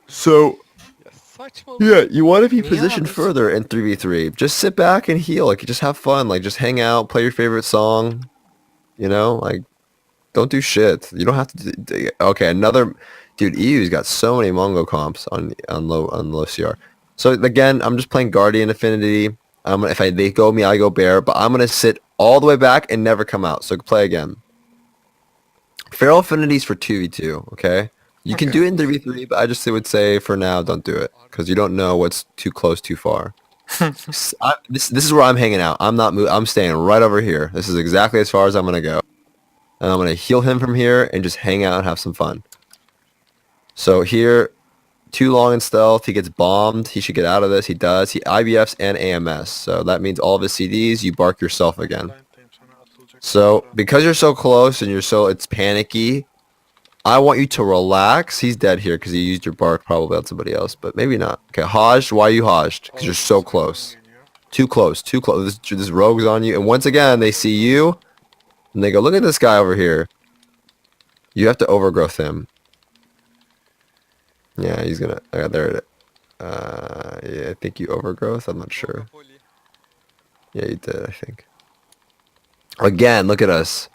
So, Ya saçmalık. yeah, you want to be Yeah, positioned this- further in 3v3. Just sit back and heal. Like, just have fun. Like, just hang out, play your favorite song. Like, don't do shit. You don't have to okay, another... Dude, EU's got so many Mongo comps on low CR. So, again, I'm just playing Guardian Affinity. They go me, I go Bear. But I'm going to sit all the way back and never come out. So, play again. Feral Affinity's for 2v2, okay? You can Okay. do it in 3v3, but I just would say for now, don't do it. Because you don't know what's too close, too far. This is where I'm hanging out. I'm not I'm staying right over here. This is exactly as far as I'm going to go. And I'm going to heal him from here and just hang out and have some fun. So here, too long in stealth. He gets bombed. He should get out of this. He does. He IBFs and AMS. So that means all of his CDs, you bark yourself again. So because you're so close and it's panicky, I want you to relax. He's dead here because you used your bark probably on somebody else, but maybe not. Okay, Hajj, why are you Hajjed? Because you're so close. Too close, too close. This rogue's on you. And once again, they see you, and they go, look at this guy over here. You have to overgrowth him. Yeah, he's gonna... there it is. Yeah, I think you overgrowth. I'm not sure. Yeah, you did, I think. Again, look at us.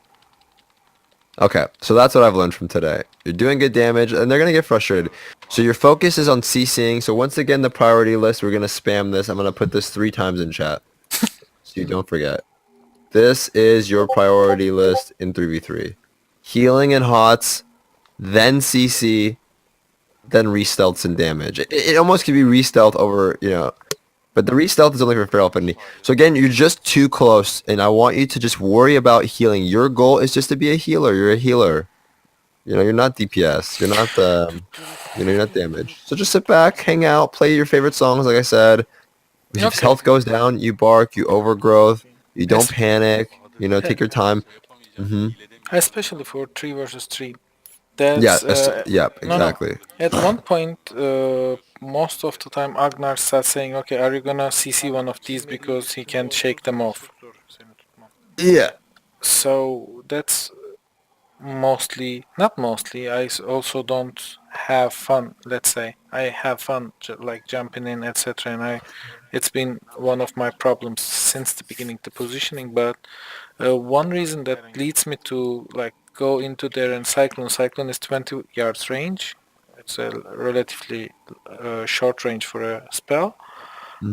Okay, so that's what I've learned from today. You're doing good damage, and they're going to get frustrated. So your focus is on CCing. So once again, the priority list, we're going to spam this. I'm going to put this 3 times in chat. So you don't forget. This is your priority list in 3v3. Healing and hots, then CC, then re-stealths and damage. It almost could be re-stealth over, but the re-stealth is only for feral affinity. So again, you're just too close, and I want you to just worry about healing. Your goal is just to be a healer. You're a healer. You're not DPS. You're not you're not damage. So just sit back, hang out, play your favorite songs, like I said. If health goes down, you bark, you overgrowth, you don't panic, take your time. Especially for 3 versus 3. Yeah, That's yeah, no. exactly. At one point, most of the time, Agnar starts saying, "Okay, are you gonna CC one of these because he can shake them off?" Yeah. So that's not mostly. Also don't have fun. Let's say I have fun, like jumping in, etc. And it's been one of my problems since the beginning, the positioning. But one reason that leads me to like go into there and cyclone. Cyclone is 20 yards range. It's a relatively short range for a spell.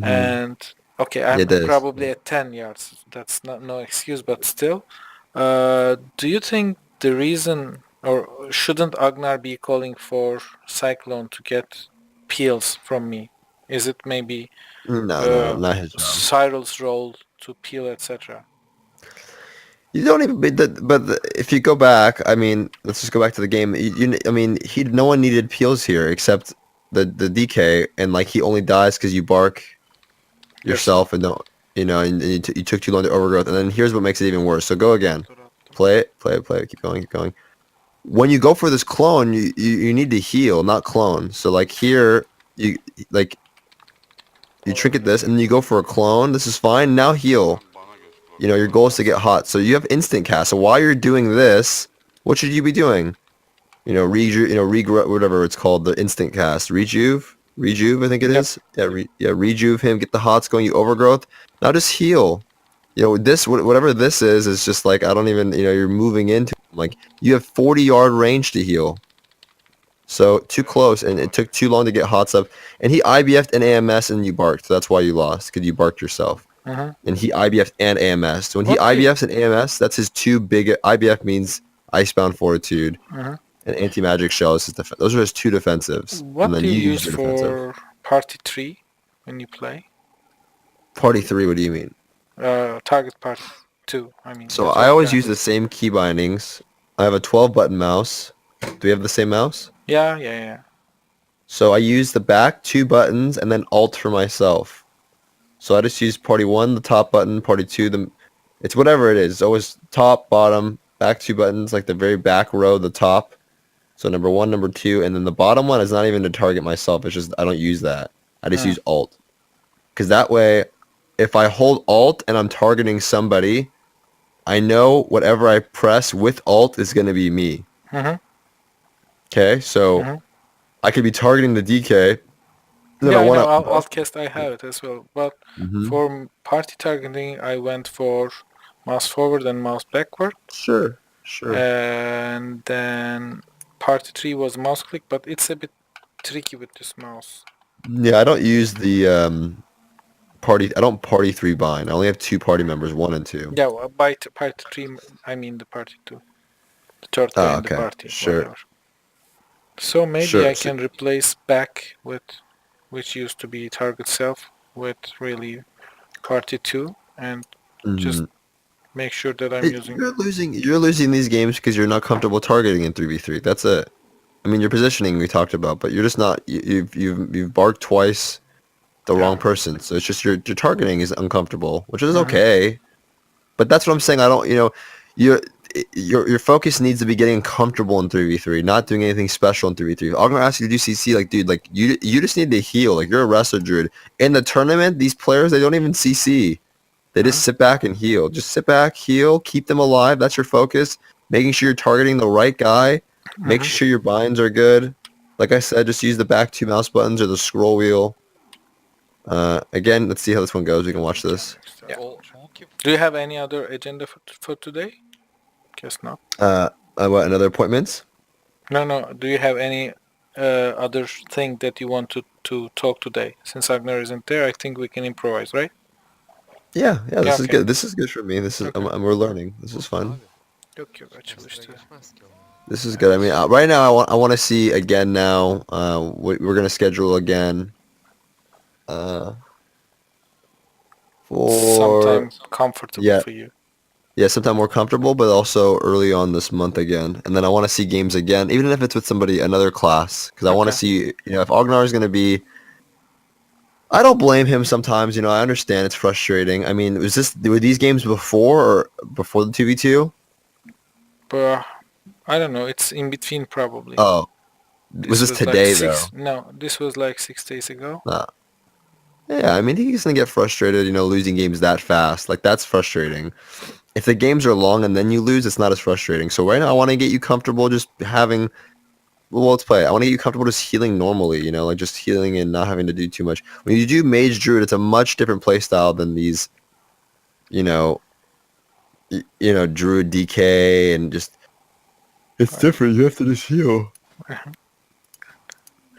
And okay, I'm It is. probably at 10 yards. That's not no excuse, but still. Do you think the reason, or shouldn't Agnar be calling for Cyclone to get peels from me? Is it maybe No, not his job. Cyril's role to peel, etc.? You don't even. If you go back, I mean, let's just go back to the game. I mean, no one needed peels here except the DK, and like he only dies because you bark yourself and don't, and you took too long to overgrowth. And then here's what makes it even worse. So go again, play it, keep going. When you go for this clone, you need to heal, not clone. So like here, you trinket this, and then you go for a clone. This is fine. Now heal. Your goal is to get hot. So you have instant cast. So while you're doing this, what should you be doing? Regrow, whatever it's called, the instant cast. Rejuve, I think it is. Yeah, rejuve him, get the hots going, you overgrowth. Now just heal. Whatever this is just like, I don't even, you're moving into, like, you have 40-yard range to heal. So too close, and it took too long to get hots up. And he IBF'd and AMS, and you barked. So that's why you lost, because you barked yourself. And he IBF and AMS. So when he IBFs and AMS, that's his 2 big... IBF means Icebound Fortitude. And Anti-Magic Shell is his those are his 2 defensives. What and then do you use your for defensive. Party 3 when you play? Party 3, what do you mean? Target Party 2, I mean. So I always use the same key bindings. I have a 12-button mouse. Do we have the same mouse? Yeah. So I use the back 2 buttons and then Alt for myself. So I just use Party 1, the top button, Party 2, it's whatever it is. It's always top, bottom, back 2 buttons, like the very back row, the top. So number 1, number 2, and then the bottom one is not even to target myself. It's just, I don't use that. I just use Alt. Because that way, if I hold Alt and I'm targeting somebody, I know whatever I press with Alt is going to be me. Okay, so I could be targeting the DK. Yeah, I know, Altcast I have it as well, but for party targeting I went for mouse forward and mouse backward. Sure. And then party 3 was mouse click, but it's a bit tricky with this mouse. Yeah, I don't use the I don't party 3 bind. I only have 2 party members, 1 and 2. Yeah, well, by party 3 I mean the party 2. The third guy in the party. Sure. Whatever. So maybe I can replace back with, which used to be target self, with really party 2 and just make sure that I'm using... You're losing these games because you're not comfortable targeting in 3v3. That's it. I mean, your positioning we talked about, but you're just not. You've barked twice the wrong person, so it's just your targeting is uncomfortable, which is okay. But that's what I'm saying. I don't, your your focus needs to be getting comfortable in 3v3, not doing anything special in 3v3. I'm gonna ask you to do CC, like, dude, like you just need to heal. Like, you're a wrestler, druid. In the tournament, these players, they don't even CC. They just sit back and heal. Just sit back, heal, keep them alive. That's your focus. Making sure you're targeting the right guy. Make sure your binds are good. Like I said, just use the back 2 mouse buttons or the scroll wheel. Again, let's see how this one goes. We can watch this. Yeah. O kim? Do you have any other agenda for today? Guess not. What, another appointments? No. Do you have any other thing that you want to talk today? Since Agnar isn't there, I think we can improvise, right? Yeah, this Yeah, is okay. good. This is good for me. This is Okay. we're learning. This is fun. Abi. Yok Üstüne açılıştı. geçmez ki onun. This is good. I mean, right now I want to see again now. We're gonna schedule again. For Sometime comfortable yeah, for you. yeah, sometime more comfortable, but also early on this month again. And then I want to see games again, even if it's with somebody another class, because I want to Okay. see. If Ognar is gonna be. I don't blame him sometimes. I understand it's frustrating. I mean, were these games before the 2v2? But I don't know. It's in between probably. Oh, was this like today though? No, this was like 6 days ago. Yeah, I mean, he's gonna get frustrated, losing games that fast. Like, that's frustrating. If the games are long and then you lose, it's not as frustrating. So right now, I want to get you comfortable just having. Well, let's play. I want to get you comfortable just healing normally, like just healing and not having to do too much. When you do Mage Druid, it's a much different play style than these, you know, Druid DK and just. It's different. You have to just heal.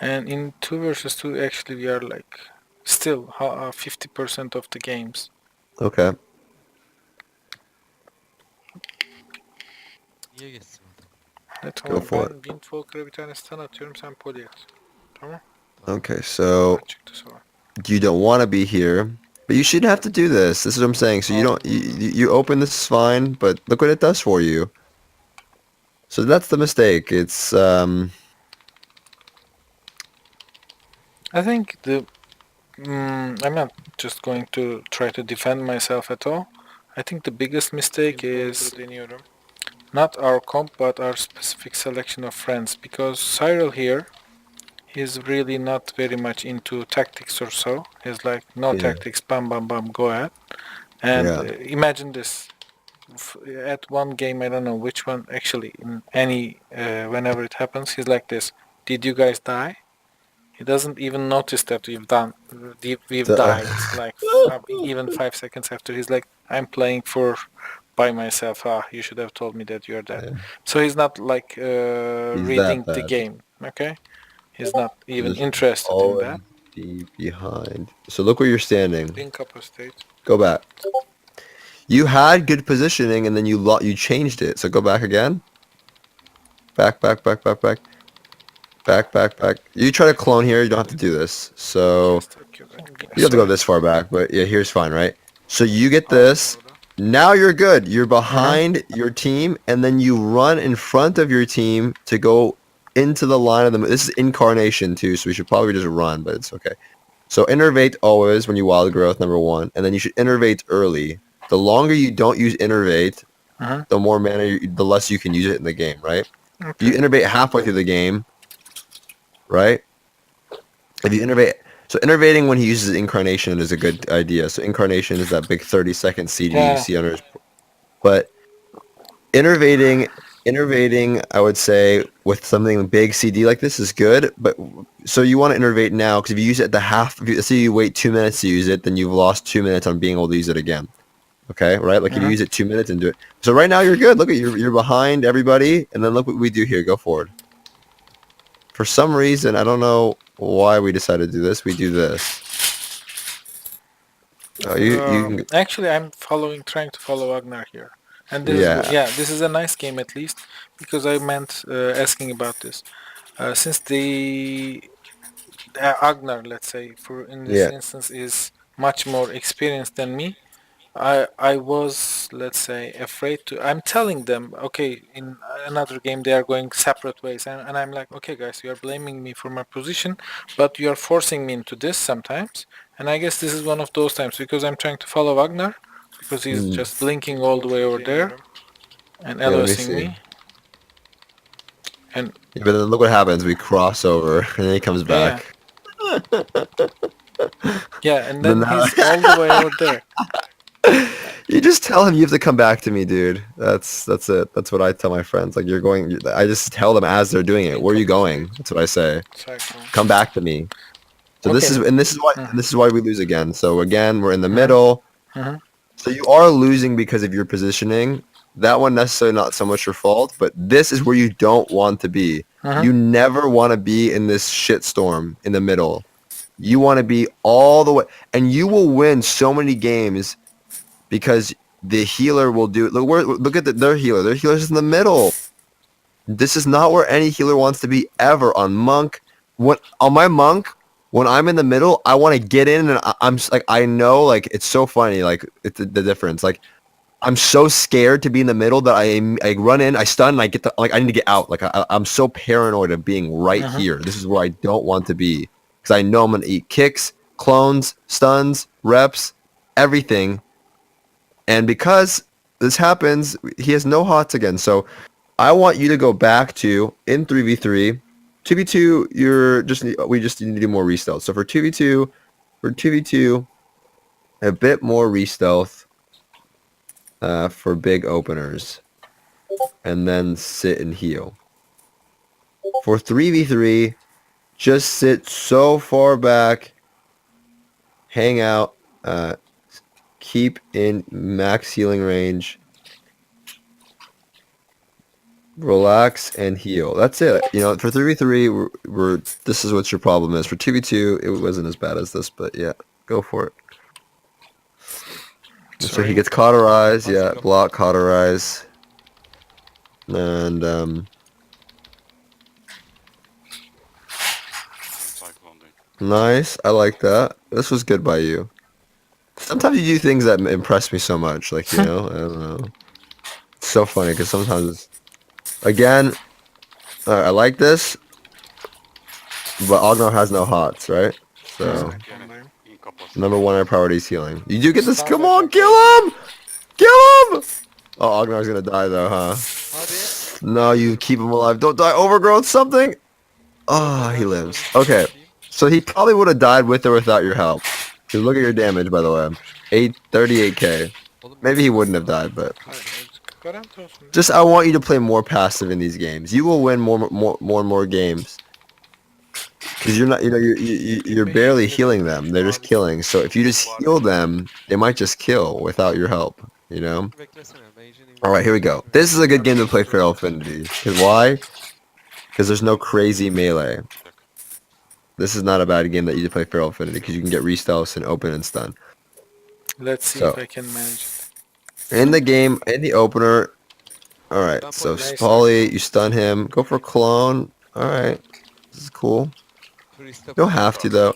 And in 2 versus 2, actually, we are like still 50% of the games. Okay. Niye geçsin adam? Evet, Go tamam. for Ben Windwalker'a bir tane stun atıyorum, sen poly at. Tamam. Okay, so Çıktı sonra. you don't want to be here, but you shouldn't have to do this. This is what I'm saying. So you don't. You open this is fine, but look what it does for you. So that's the mistake. It's I think I'm not just going to try to defend myself at all. I think the biggest mistake is not our comp but our specific selection of friends, because Cyril here is really not very much into tactics or so. He's like, no Yeah. tactics, bam bam bam, go ahead. And Yeah. imagine this. At one game, I don't know which one actually, in any whenever it happens, he's like this: did you guys die? He doesn't even notice that we've died. Like even 5 seconds after, he's like, "I'm playing by myself. You should have told me that you're dead." Yeah. So he's not like He's reading that the bad. game. Okay, he's not even Just interested in that. Be behind. So look where you're standing. Link up a state. Go back. You had good positioning, and then you changed it. So go back again. Back. Back. You try to clone here. You don't have to do this. So you have to go this far back, but yeah, here's fine, right? So you get this. Now you're good. You're behind your team, and then you run in front of your team to go into the line of them. This is incarnation too, so we should probably just run, but it's okay. So innervate always when you wild growth, number 1, and then you should innervate early. The longer you don't use innervate, the more mana, the less you can use it in the game, right? Okay. You innervate halfway through the game, right? If you innervate, so innervating when he uses incarnation is a good idea. So incarnation is that big 30-second CD you see under his, but innervating, I would say with something big CD like this is good, but so you want to innervate now, because if you use it at the half, let's say you wait 2 minutes to use it, then you've lost 2 minutes on being able to use it again. Okay, right? Like if you use it 2 minutes and do it. So right now you're good. Look at you're behind everybody, and then look what we do here. Go forward. For some reason, I don't know why we decided to do this. We do this. Oh, you can. Actually, I'm trying to follow Agnar here, and this is good. Yeah, this is a nice game at least, because I meant asking about this. Since the Agnar, let's say, in this instance, is much more experienced than me, I was, let's say, afraid to. I'm telling them, okay, in another game they are going separate ways, and I'm like, okay, guys, you are blaming me for my position, but you are forcing me into this sometimes, and I guess this is one of those times because I'm trying to follow Wagner because he's Hmm. just blinking all the way over there and Yeah, let me LOSing see. me, and Yeah, but then look what happens. We cross over, and then he comes yeah, back. yeah, and Then then now, he's all the way over there. you just tell him you have to come back to me, dude. That's it. That's what I tell my friends. Like you're going. I just tell them as they're doing it. Where are you going? That's what I say. Cyclone. Come back to me. So Okay. this is why we lose again. So again, we're in the Mhm. middle. Mhm. So you are losing because of your positioning. That one necessarily not so much your fault, but this is where you don't want to be. Mhm. You never want to be in this shitstorm in the middle. You want to be all the way, and you will win so many games because the healer will do. Look at their healer. Their healer's in the middle. This is not where any healer wants to be ever on monk. When on my monk, when I'm in the middle, I want to get in and I'm like I know like it's so funny like it's the difference. Like I'm so scared to be in the middle that I run in, I stun, and I get the like I need to get out. Like I'm so paranoid of being right Mhm. here. This is where I don't want to be because I know I'm gonna eat kicks, clones, stuns, reps, everything. And because this happens, he has no hots again. So I want you to go back to in 3v3. 2v2, we just need to do more re-stealth. So for 2v2, a bit more re-stealth for big openers. And then sit and heal. For 3v3, just sit so far back, hang out, keep in max healing range, relax and heal. That's it. You know, for 3v3, we're this is what your problem is. For 2v2, it wasn't as bad as this, but yeah, go for it. So he Sorry. gets cauterized, yeah, Zero. block cauterize. And nice. I like that. This was good by you. Sometimes you do things that impress me so much, like, you know, I don't know. It's so funny because sometimes again, I like this, but Ognar has no hots, right? So number one, our priority is healing. You do get this. Come on, kill him! Kill him! Oh, Ognar's gonna die though, huh? Hadi. No, you keep him alive. Don't die. Overgrowth something. Oh, he lives. Okay, so he probably would have died with or without your help. 'Cause look at your damage, by the way. 38k. Oğlum, Maybe he wouldn't have died, but Garanti olsun. just I want you to play more passive in these games. You will win more and more games. Because you're not, you know, you're barely healing them. They're just killing. So if you just heal them, they might just kill without your help. You know. beklesene. Mage'in All right, here we go. This is a good game to play Feral Affinity. Because why? Because there's no crazy melee. This is not a bad game that you to play Feral Affinity because you can get restelfs and open and stun. Let's see So if I can manage it. in the game, in the opener. All right. So Nice. Polly, you stun him. Go for clone. All right. This is cool. You don't have to though.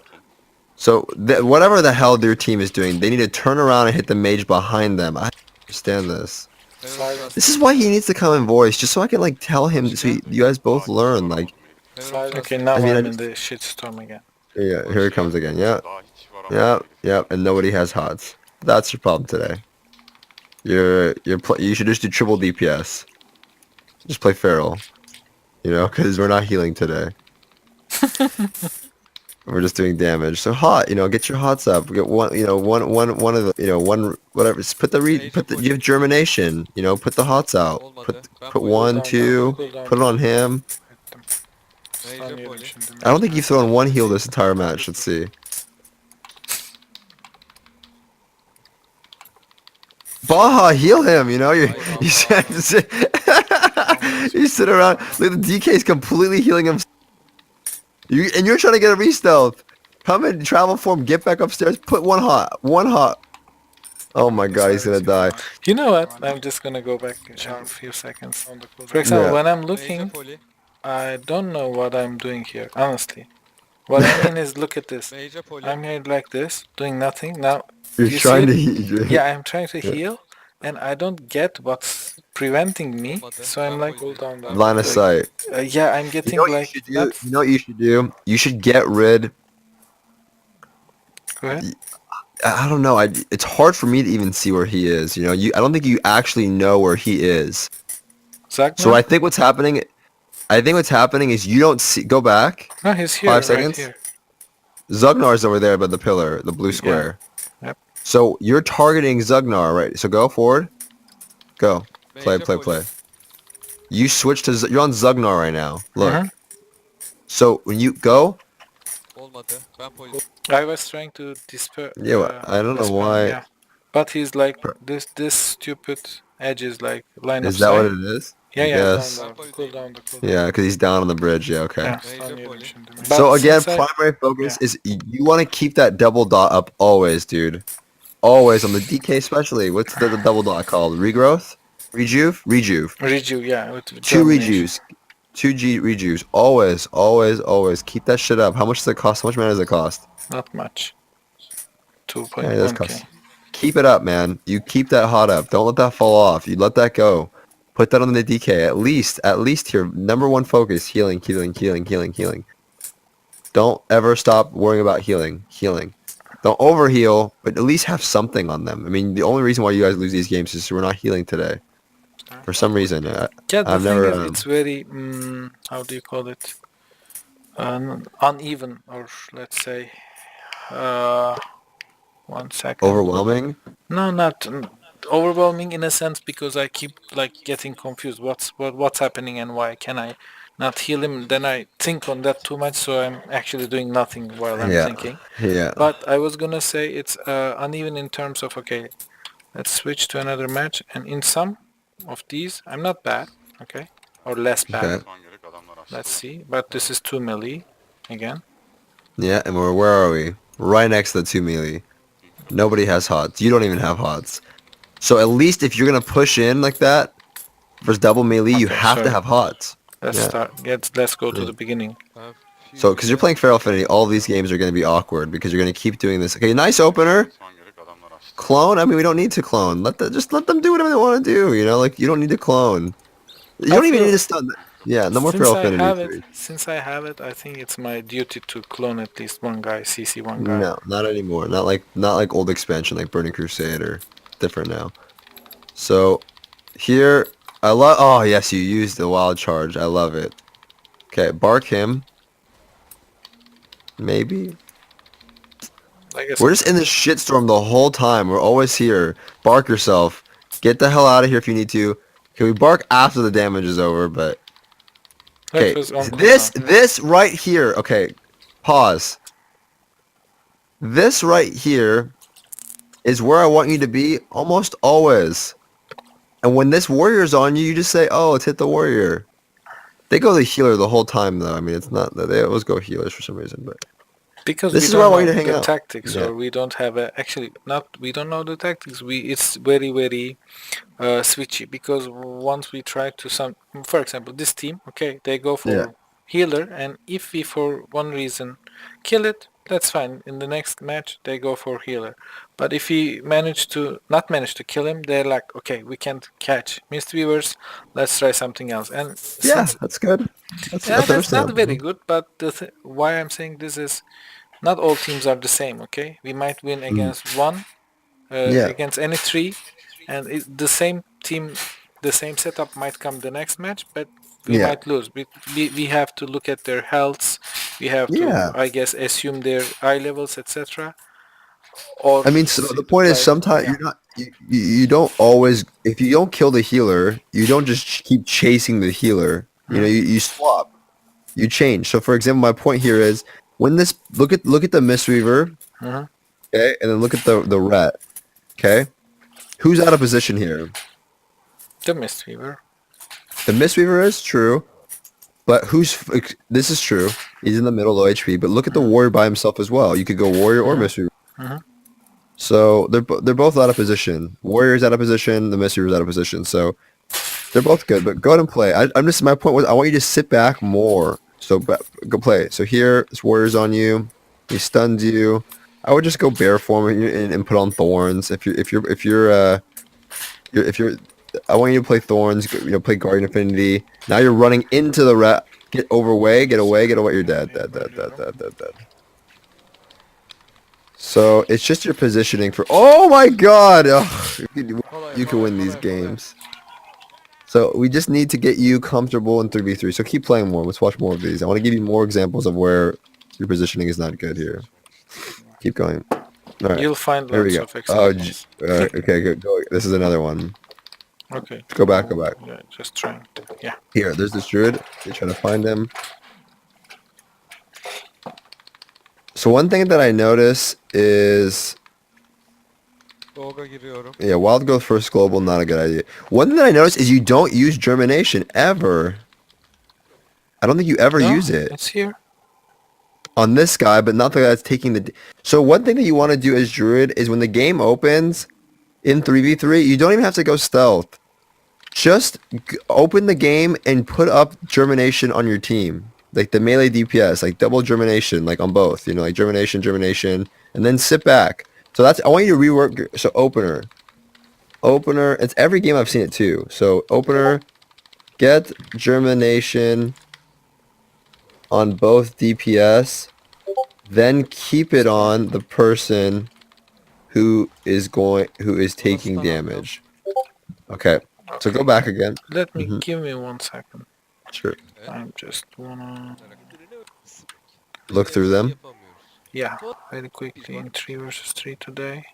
So whatever the hell their team is doing, they need to turn around and hit the mage behind them. I understand this. This is why he needs to come in voice, just so I can like tell him, so you guys both learn. Like, Okay, now I mean, I I'm in just, the shitstorm again. yeah, here it comes again. Yeah, yeah, yeah, and nobody has hots. That's your problem today. You should just do triple DPS. Just play feral, you know, because we're not healing today. We're just doing damage. So hot, you know, get your hots up. Get one, you know, one of the, you know, one whatever. Just put you have germination. You know, put the hots out. Put one, two. Put it on him. Ettim. Stun yedim şimdi. I don't think you've thrown one heal this entire match. Let's see. Baja, heal him. You know, you sit, you sit around. Look, the DK's completely healing him. And you're trying to get a re-stealth. Come in travel form, get back upstairs, put one hot. Oh my god, he's gonna die. You know what? I'm just gonna go back in a few seconds. For example, Yeah. when I'm looking, I don't know what I'm doing here, honestly. What I mean is, look at this. Major poly. I'm here like this, doing nothing. Now, You're you trying see to. yeah, I'm trying to Yeah. heal, and I don't get what's preventing me. Olmadı. So I'm Ben like, poison. Ben Line of poison. sight. yeah, I'm You getting know what you like should do? not. You know what you should do? You should get rid. Go ahead. I don't know. It's hard for me to even see where he is. You know, I don't think you actually know where he is. Zagna? So I think what's happening. I think what's happening is you don't see. Go back. No, he's here, 5 right seconds. here. Zugnar's over there by the pillar, the blue square. Yep. So you're targeting Zugnar, right? So go forward. Go. Play, Major play, poly. play. You switch to. You're on Zugnar right now. Look. Mhm. So when you go, Olmadı. Ben poison. I was trying to dispel. yeah, I don't know dispel, why. Yeah. But he's like this stupid edge is like line Is of that sight. what it is? Yeah, I yeah. guess. Down, cool down, the cool down. Yeah, because he's down on the bridge. Yeah, okay. Yeah, Major stun yedim poly. şimdi. So But again, since I- primary focus is you want to keep that double dot up always, dude. Always on the DK especially. What's the double dot called? Regrowth? Rejuve? Rejuve. Reju, yeah. With Two germination. rejuves. 2G rejuves. Always, always, always. Keep that shit up. How much does it cost? How much mana does it cost? Not much. Yeah, it does 2.1k. cost. Keep it up, man. You keep that hot up. Don't let that fall off. You let that go. Put that on the DK. At least here. Number one focus. Healing, healing, healing, healing, healing. Don't ever stop worrying about healing. Healing. Don't overheal, but at least have something on them. I mean, the only reason why you guys lose these games is we're not healing today. For some reason. Yeah, the I've thing never, is, it's very, how do you call it? Uneven, or let's say, 1 second. Overwhelming? No, not overwhelming in a sense because I keep like getting confused. What's happening and why can I not heal him? Then I think on that too much, so I'm actually doing nothing while I'm Yeah. thinking. Yeah. But I was gonna say it's uneven in terms of okay, let's switch to another match, and in some of these I'm not bad, okay, or less bad. Okay. Let's see, but this is 2 melee again. Yeah, and where are we? Right next to the 2 melee. Nobody has hots. You don't even have hots. So at least if you're gonna push in like that versus double melee, you Okay, have to sorry. have hots. Let's Yeah. start. Let's go to the beginning. Ben So because you're playing Feral Affinity, all of these games are gonna be awkward because you're gonna keep doing this. Okay, nice opener. Clone. I mean, we don't need to clone. Just let them do whatever they want to do. You know, like you don't need to clone. You don't even feel- need to stun. Yeah, no more Since Feral I Affinity. have please. it, I think it's my duty to clone at least one guy, CC one guy. No, not anymore. Not like old expansion like Burning Crusade or different now. So here I love oh yes, you used the wild charge. I love it. Okay, bark him. Maybe. I guess We're just in this shitstorm the whole time. We're always here. Bark yourself. Get the hell out of here if you need to. Okay, we bark after the damage is over, but that okay. was on This right here. Okay, pause. This right here is where I want you to be almost always. And when this warrior's on you, you just say, "Oh, let's hit the warrior." They go the healer the whole time, though. I mean, it's not that they always go healers for some reason, but because This we is don't where I know want you to hang the out. tactics, Yeah. or we don't have we don't know the tactics. It's very switchy because once we try to for example, this team, okay, they go for Yeah. healer, and if we for one reason kill it, that's fine. In the next match, they go for healer. But if we not manage to kill him, they're like, okay, we can't catch Mistweavers. Let's try something else. And yeah, since that's good. That's that's not understandable. very good, but why I'm saying this is not all teams are the same, okay? We might win against one, Yeah. against any three, and the same team, the same setup might come the next match, but we Yeah. might lose. We have to look at their healths. We have Yeah. to, I guess, assume their eye levels, etc. Or I mean, so the point is sometimes you're not you don't always if you don't kill the healer, you don't just keep chasing the healer. You know, you swap, you change. So for example, my point here is when this look at the Mistweaver, Mhm. okay, and then look at the ret, okay. Who's out of position here? the Mistweaver. The Mistweaver is true, but this is true. He's in the middle, low HP. But look at the warrior by himself as well. You could go warrior or Mistweaver. Mhm. So they're both out of position. Warrior's out of position. The Mistweaver's out of position. So they're both good. But go ahead and play. My point was I want you to sit back more. So go play. So here, this warrior's on you. He stuns you. I would just go bear form and put on thorns. If you're, I want you to play thorns. Play guardian affinity. Now you're running into the rat. Get away. Get away. You're dead. Dead. So it's just your positioning for. Oh my God! Ugh, you can win these games. So we just need to get you comfortable in 3v3. So keep playing more. Let's watch more of these. I want to give you more examples of where your positioning is not good here. Keep going. All right. You'll find There we lots go. of Oh, examples. okay. Go. This is another one. Okay. Go back. Yeah, just trying. Yeah. Here, there's this druid. You're trying to find him. So one thing that I notice is, Doğu'ya giriyorum. yeah, wild growth first global, not a good idea. One thing that I notice is you don't use germination ever. I don't think you ever No, use it it's here. on this guy, but not the guy that's taking the. So one thing that you want to do as druid is when the game opens in 3v3, you don't even have to go stealth. Just open the game and put up germination on your team. Like the melee DPS, like double germination, like on both, like germination, and then sit back. So I want you to rework, so opener, it's every game I've seen it too. So opener, get germination on both DPS, then keep it on the person who is taking damage. Okay, so go back again. Let me give me 1 second. Sure. I just wanna Look through them. yeah, very quickly in 3 versus 3 today.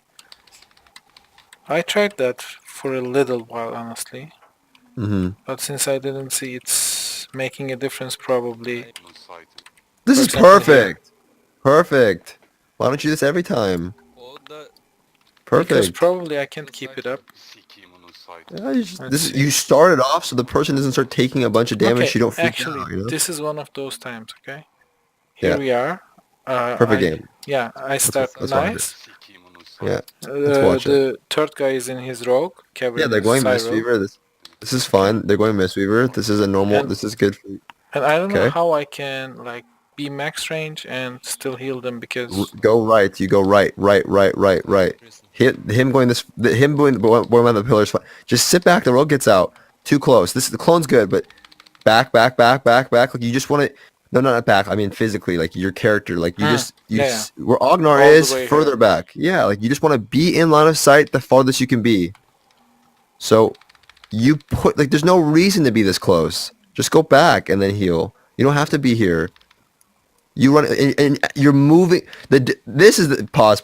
I tried that for a little while, honestly, but since I didn't see it's making a difference, probably. This For is example, perfect. Perfect. Why don't you do this every time? Onda Because Perfect. probably I can't keep it up. Yeah, Let's see. you started off so the person doesn't start taking a bunch of damage. Okay, You don't freak actually, out. this is one of those times. Okay, here Yeah. we are. Perfect game. Yeah, I start let's watch it. nice. Yeah. Let's watch it. The third guy is in his rogue. Cavalry Yeah, they're going side rogue. Mistweaver. This is fine. They're going Mistweaver. This is a normal. And- This is good. For you. And I don't know Okay. how I can like be max range and still heal them because Go right. You go right. Hit him going this. Him going on the pillars. Just sit back. The rogue gets out. Too close. The clone's good, but back. Like you just want to. No, not back. I mean physically, like your character. Like you Yeah. where Ognar All the is way further here. back. Yeah, like you just want to be in line of sight the farthest you can be. So you put like there's no reason to be this close. Just go back and then heal. You don't have to be here. You run and you're moving. This is the pause.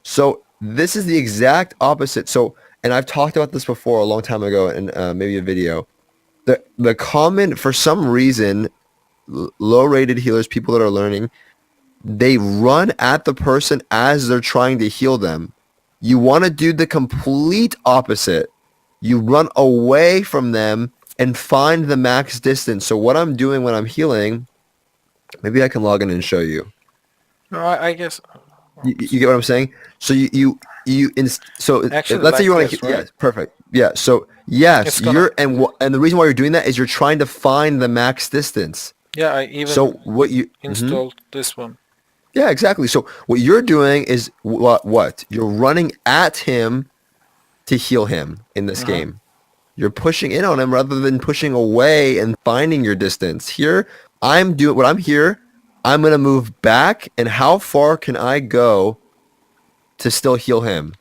So this is the exact opposite. So and I've talked about this before a long time ago in maybe a video. The common for some reason low-rated healers, people that are learning, they run at the person as they're trying to heal them. You want to do the complete opposite. You run away from them and find the max distance. So what I'm doing when I'm healing, maybe I can log in and show you. no, I guess You get what I'm saying? So Actually, let's say you like want this, to right? yeah, perfect. Yeah. So yes, It's gonna- and the reason why you're doing that is you're trying to find the max distance. yeah, I even So what you installed this one. Yeah, exactly. So what you're doing is what? You're running at him to heal him in this game. You're pushing in on him rather than pushing away and finding your distance. Here, I'm going to move back, and how far can I go to still heal him?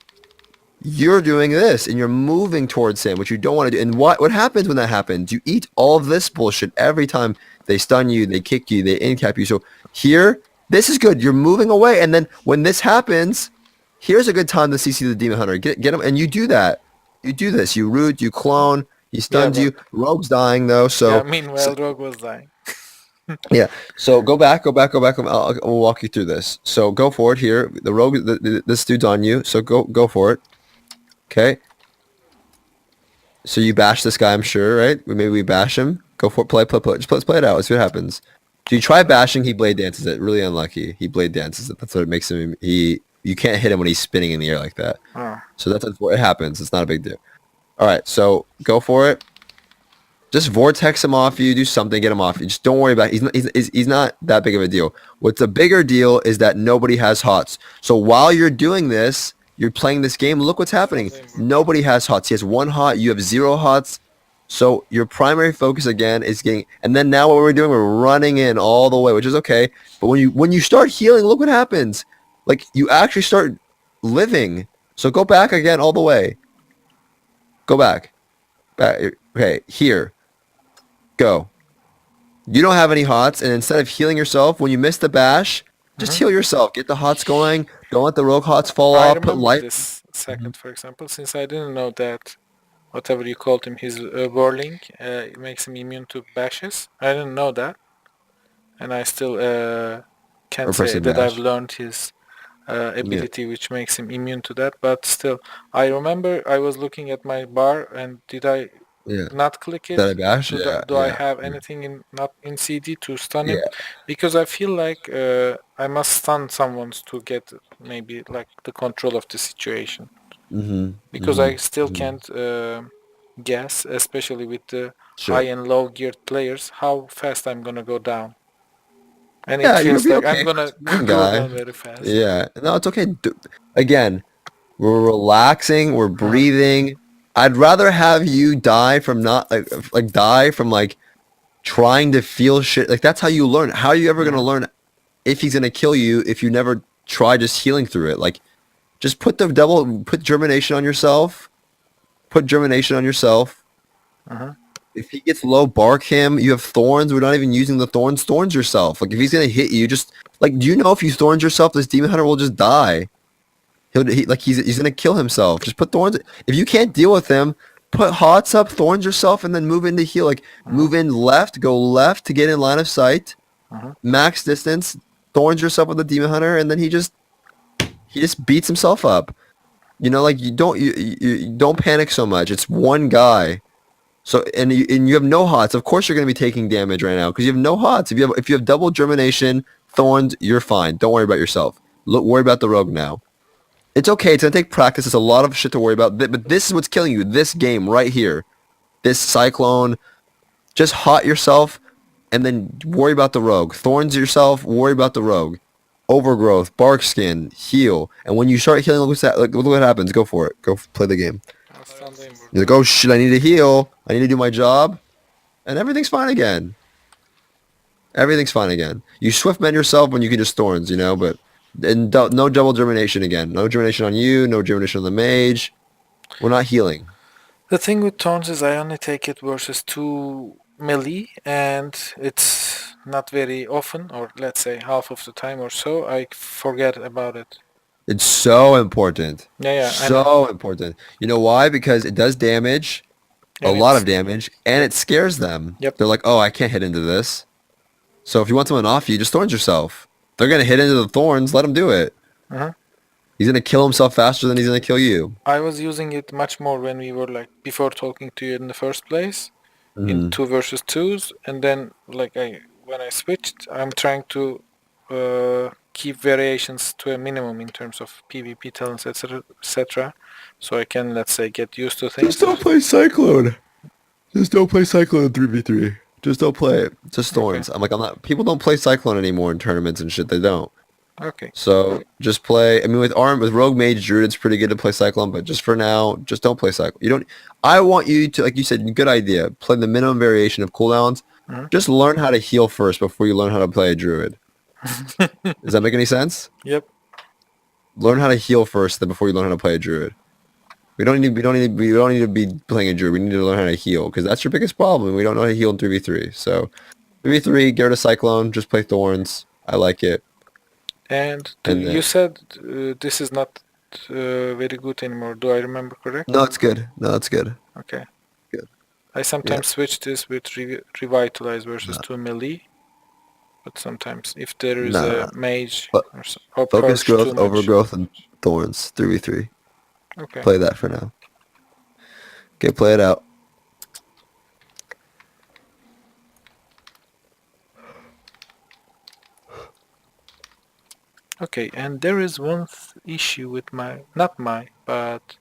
You're doing this, and you're moving towards him, which you don't want to do. And what happens when that happens? You eat all of this bullshit every time they stun you, they kick you, they incap you. So here, this is good. You're moving away, and then when this happens, here's a good time to CC the Demon Hunter. Get him, and you do that. You do this. You root, you clone, he stuns but- you. Rogue's dying, though, so... Yeah, meanwhile, Rogue was dying. Yeah. So go back. I'll walk you through this. So go forward here. The rogue, this dude's on you. So go for it. Okay. So you bash this guy, I'm sure, right? Maybe we bash him. Go for it. Play. Just let's play it out. Let's see what happens. So you try bashing. He blade dances it. Really unlucky. He blade dances it. That's what it makes him. You can't hit him when he's spinning in the air like that. Oh. So that's what it happens. It's not a big deal. All right. So go for it. Just vortex him off you. Do something. Get him off you. Just don't worry about it. He's not that big of a deal. What's a bigger deal is that nobody has hots. So while you're doing this, you're playing this game. Look what's happening. Sondayım burada. Nobody has hots. He has one hot. You have zero hots. So your primary focus again is getting. And then now what we're doing, we're running in all the way, which is okay. But when you start healing, look what happens. Like you actually start living. So go back again all the way. Go back. Back. Okay, here. Go. You don't have any hots, and instead of healing yourself, when you miss the bash, just heal yourself. Get the hots going. Don't let the rogue hots fall I off. Put remember light. this second, for example, since I didn't know that whatever you called him, his whirling, it makes him immune to bashes. I didn't know that, and I still can't Or say pressing that I've bash. learned his Yeah. ability which makes him immune to that. But still, I remember I was looking at my bar, and did I Yeah. not click it? Did I bash? Do I Yeah. have anything not in CD to stun him? Yeah. Because I feel like I must stun someone to get maybe like the control of the situation. Mm-hmm. Because Mm-hmm. I still Mm-hmm. can't guess, especially with the Sure. high and low geared players, how fast I'm gonna go down. And it Yeah, you'll feels be like I'm okay. gonna One go guy. down very fast. Yeah. No, it's okay. Again, we're relaxing. We're Uh-huh. breathing. I'd rather have you die from not like die from like trying to feel shit. Like that's how you learn. How are you ever gonna Uh-huh. learn if he's gonna kill you if you never try just healing through it? Like just put germination on yourself. Put germination on yourself. Uh-huh. If he gets low, bark him. You have thorns. We're not even using the thorns. Thorns yourself. Like if he's gonna hit you, just like do you know if you thorns yourself, this demon hunter will just die. He's gonna kill himself. Just put thorns. If you can't deal with him, put hots up, thorns yourself, and then move into heal. Like Uh-huh. move in left, go left to get in line of sight. Uh-huh. Max distance. Thorns yourself with the demon hunter, and then he just beats himself up. You know, like you don't panic so much. It's one guy. So and you have no hots. Of course you're going to be taking damage right now because you have no hots. If you have double germination, thorns, you're fine. Don't worry about yourself. Worry about the rogue now. It's okay. It's going to take practice. It's a lot of shit to worry about. But this is what's killing you. This game right here. This cyclone. Just hot yourself and then worry about the rogue. Thorns yourself, worry about the rogue. Overgrowth, bark skin, heal. And when you start healing, look what happens. Go for it. Go play the game. Standayım You're burada. like, oh shit, I need to heal. I need to do my job. And everything's fine again. Everything's fine again. You swift mend yourself when you can just thorns, but no double germination again. No germination on you, no germination on the mage. We're not healing. The thing with Thorns is I only take it versus 2 melee, and it's not very often, or let's say half of the time or so, I forget about it. It's so important. Yeah, I know. So important. You know why? Because it does damage, a And lot it's of damage, and it scares them. Yep. They're like, oh, I can't hit into this. So if you want someone off you, just thorns yourself. They're going to hit into the thorns, let them do it. Uh-huh. He's going to kill himself faster than he's going to kill you. I was using it much more when we were like before talking to you in the first place in Mhm. 2 versus 2s, and then like when I switched, I'm trying to keep variations to a minimum in terms of PvP talents, etc. So I can, let's say, get used to things. Just don't play Cyclone. Just don't play Cyclone 3v3. Just don't play it. Just thorns. I'm not. People don't play Cyclone anymore in tournaments and shit. They don't. Okay. So just play. I mean, with Rogue Mage Druid, it's pretty good to play Cyclone. But just for now, just don't play Cyclone. You don't. I want you to, like you said, good idea. Play the minimum variation of cooldowns. Mhm. Just learn how to heal first before you learn how to play a Druid. Does that make any sense? Yep. Learn how to heal first, then before you learn how to play a Druid. We don't need to be playing a Druid. We need to learn how to heal because that's your biggest problem. We don't know how to heal in 3v3. So 3v3, get rid of Cyclone. Just play Thorns. I like it. And And you said this is not very good anymore. Do I remember correct? no, it's good. No, it's good. Okay. Good. I sometimes switch this with revitalize versus No, 2 melee, but sometimes if there is no, a no. mage But or focus purge too growth, much. overgrowth, and Thorns. 3v3. Okay. Play that for now. Okay, play it out. Okay, and there is one issue with but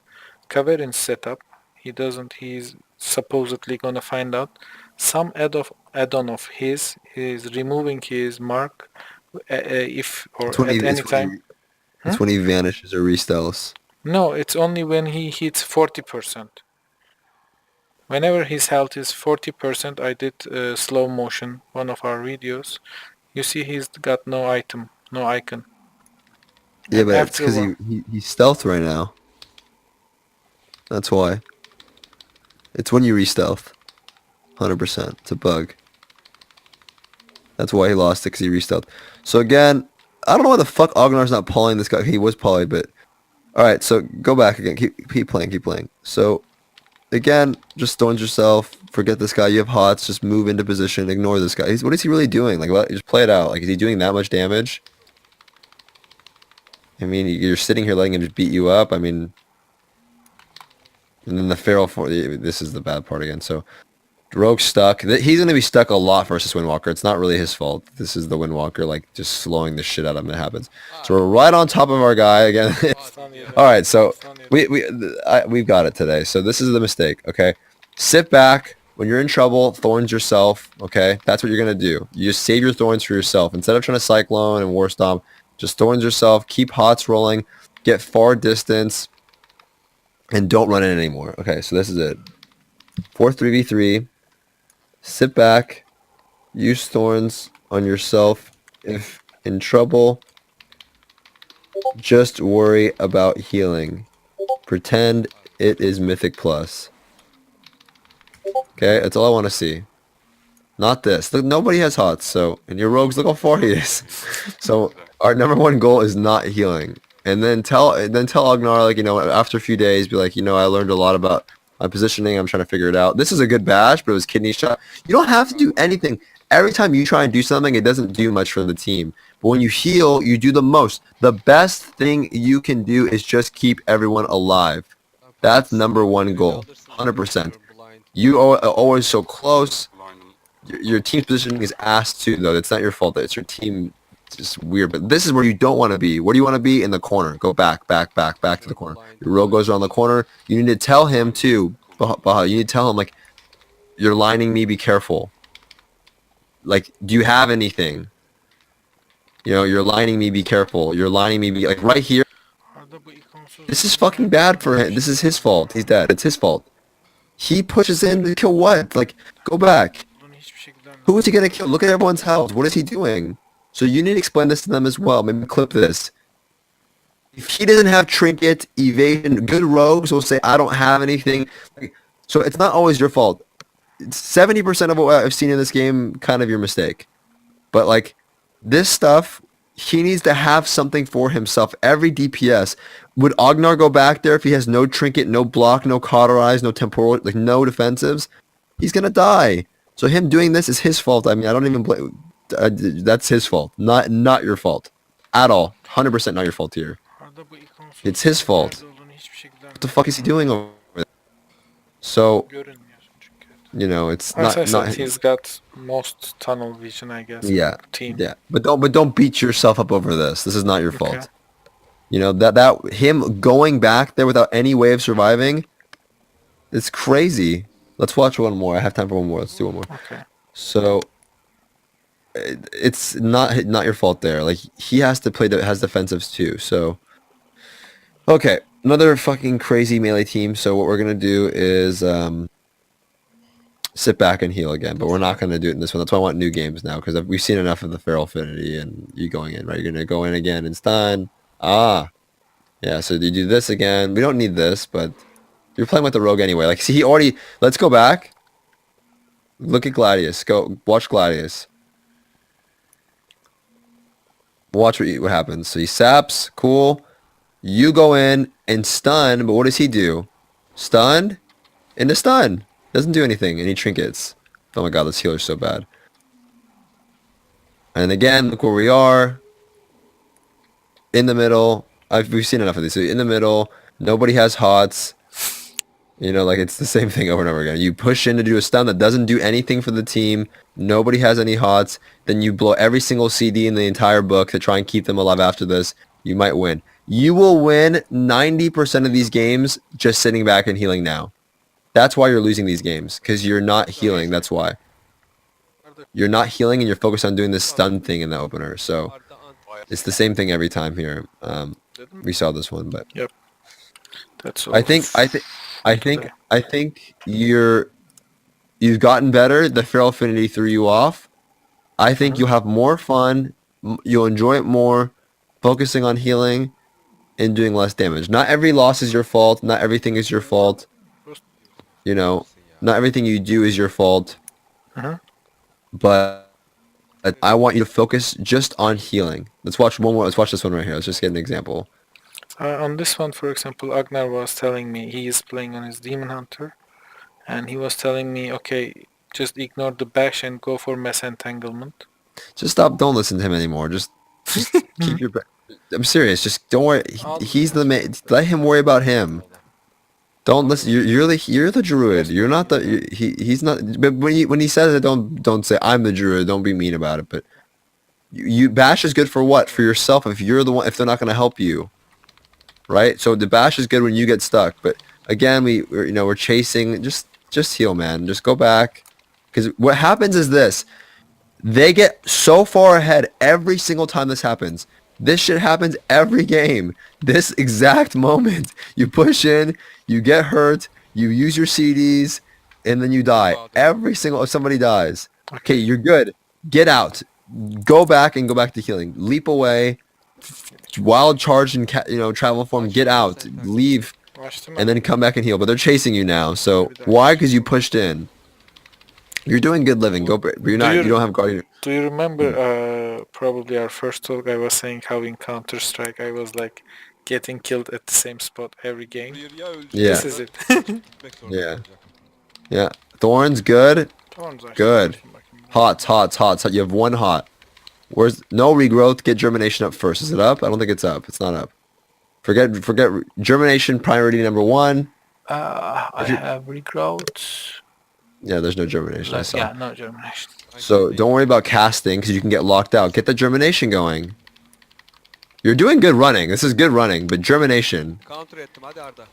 Kaverin's setup. He's supposedly gonna find out some add-on of his is removing his mark if or It's when at he, any it's when time. he, it's when he vanishes or restells. No, it's only when he hits 40%. Whenever his health is 40%, I did slow motion, one of our videos. You see he's got no item, no icon. Yeah, And but it's after a because while, he's stealth right now. That's why. It's when you re-stealth. 100%. It's a bug. That's why he lost it, because he re-stealthed. So again, I don't know why the fuck Ognar's not polying this guy. He was poly, but... Alright, so go back again. Keep playing, keep playing. So, again, just stones yourself. Forget this guy. You have hots. Just move into position. Ignore this guy. What is he really doing? Like, just play it out. Like, is he doing that much damage? I mean, you're sitting here letting him just beat you up. I mean... And then the feral... This is the bad part again, so... Rogue's stuck. He's going to be stuck a lot versus Windwalker. It's not really his fault. This is the Windwalker, like, just slowing the shit out of him. It happens. So we're right on top of our guy again. All right, so we've got it today. So this is the mistake, okay? Sit back. When you're in trouble, thorns yourself, okay? That's what you're going to do. You just save your thorns for yourself. Instead of trying to Cyclone and War Stomp, just thorns yourself. Keep hots rolling. Get far distance. And don't run in anymore. Okay, so this is it. 4-3v3. Sit back, use thorns on yourself. If in trouble, just worry about healing. Pretend it is Mythic Plus. Okay, that's all I want to see. Not this. Look, nobody has hots, so... And your rogues, look how far he is. So, our number one goal is not healing. And then tell Ognar, like, you know, after a few days, be like, you know, I learned a lot about... my positioning, I'm trying to figure it out. This is a good bash, but it was kidney shot. You don't have to do anything. Every time you try and do something, it doesn't do much for the team. But when you heal, you do the most. The best thing you can do is just keep everyone alive. That's number one goal. 100%. You are always so close. Your team's positioning is ass too, though. It's not your fault. It's your team. It's just weird. But this is where you don't want to be. Where do you want to be? In the corner. Go back to the corner. Your rogue goes around the corner. You need to tell him too, Baha. You need to tell him, like, you're lining me. Be careful. Like, do you have anything? You know, you're lining me. Be careful. You're lining me. Be like right here. This is fucking bad for him. This is his fault. He's dead. It's his fault. He pushes in to kill what? Like, go back. Who is he gonna kill? Look at everyone's health. What is he doing? So you need to explain this to them as well. Maybe clip this. If he doesn't have trinket, evasion, good rogues will say, I don't have anything. So it's not always your fault. 70% of what I've seen in this game, kind of your mistake. But, like, this stuff, he needs to have something for himself. Every DPS. Would Ognar go back there if he has no trinket, no block, no cauterize, no temporal, like, no defensives? He's gonna die. So him doing this is his fault. I mean, I don't even blame... that's his fault. Not your fault. At all. 100% not your fault here. It's his fault. What the fuck is he doing over there? So, you know, it's as I not said, he's got most tunnel vision, I guess. yeah. Team. Yeah. But don't beat yourself up over this. This is not your fault. Okay. You know, that him going back there without any way of surviving, it's crazy. Let's watch one more. I have time for one more. Let's do one more. Okay. So it's not your fault there. Like, he has to play has defensives too. So okay, another fucking crazy melee team. So what we're gonna do is sit back and heal again, but we're not gonna do it in this one. That's why I want new games now, because we've seen enough of the feral affinity and you going in, right? You're gonna go in again and stun. Yeah. So you do this again. We don't need this, but you're playing with the rogue anyway. Like, see, he already. Let's go back. Look at Gladius. Go watch Gladius. Watch what happens. So he saps. Cool. You go in and stun, but what does he do? Stun? Into stun. Doesn't do anything. And he trinkets. Oh my god, this healer's so bad. And again, look where we are. In the middle. We've seen enough of these. So in the middle. Nobody has hots. You know, like, it's the same thing over and over again. You push in to do a stun that doesn't do anything for the team. Nobody has any hots. Then you blow every single CD in the entire book to try and keep them alive after this. You might win. You will win 90% of these games just sitting back and healing now. That's why you're losing these games, because you're not healing. That's why. you're not healing and you're focused on doing this stun thing in the opener. So it's the same thing every time here. We saw this one, but Yep. That's all. I think today. you've gotten better. The Feral Affinity threw you off. I think Mhm. you'll have more fun. You'll enjoy it more, focusing on healing and doing less damage. Not every loss is your fault. Not everything is your fault. You know, not everything you do is your fault. Mhm. But I want you to focus just on healing. Let's watch one more. Let's watch this one right here. Let's just get an example. On this one, for example, Agnar was telling me he is playing on his Demon Hunter, and he was telling me, okay, just ignore the bash and go for mass entanglement. Just stop. Don't listen to him anymore. Just keep your. I'm serious. Just don't worry. He's the man. Let him worry about him. Don't listen. You're the druid. You're not the. He's not. But when he says it, don't say I'm the druid. Don't be mean about it. But you bash is good for what? For yourself. If you're the one. If they're not gonna help you, right? So the bash is good when you get stuck. But again, we're chasing. Just heal, man. Just go back. Because what happens is this. They get so far ahead every single time this happens. This shit happens every game. This exact moment. You push in, you get hurt, you use your CDs, and then you die. If somebody dies. Okay, you're good. Get out. Go back to healing. Leap away. Wild charge and travel form. Get out. Leave. And then come back and heal. But they're chasing you now. So why? Because you pushed in. You're doing good living. Go, but you're not. You don't have guardian. Do you remember probably our first talk? I was saying how in Counter Strike I was like getting killed at the same spot every game. Yeah. This is it. Yeah. Yeah. Thorns good. Good. Hots. You have one hot. Where's no regrowth? Get germination up first. Is it up? I don't think it's up. It's not up. Forget germination priority number 1. I have regrowth. Yeah, there's no germination. I saw. Yeah, no germination. So don't worry about casting because you can get locked out. Get the germination going. You're doing good running. This is good running, but germination. Counter ettim hadi Arda.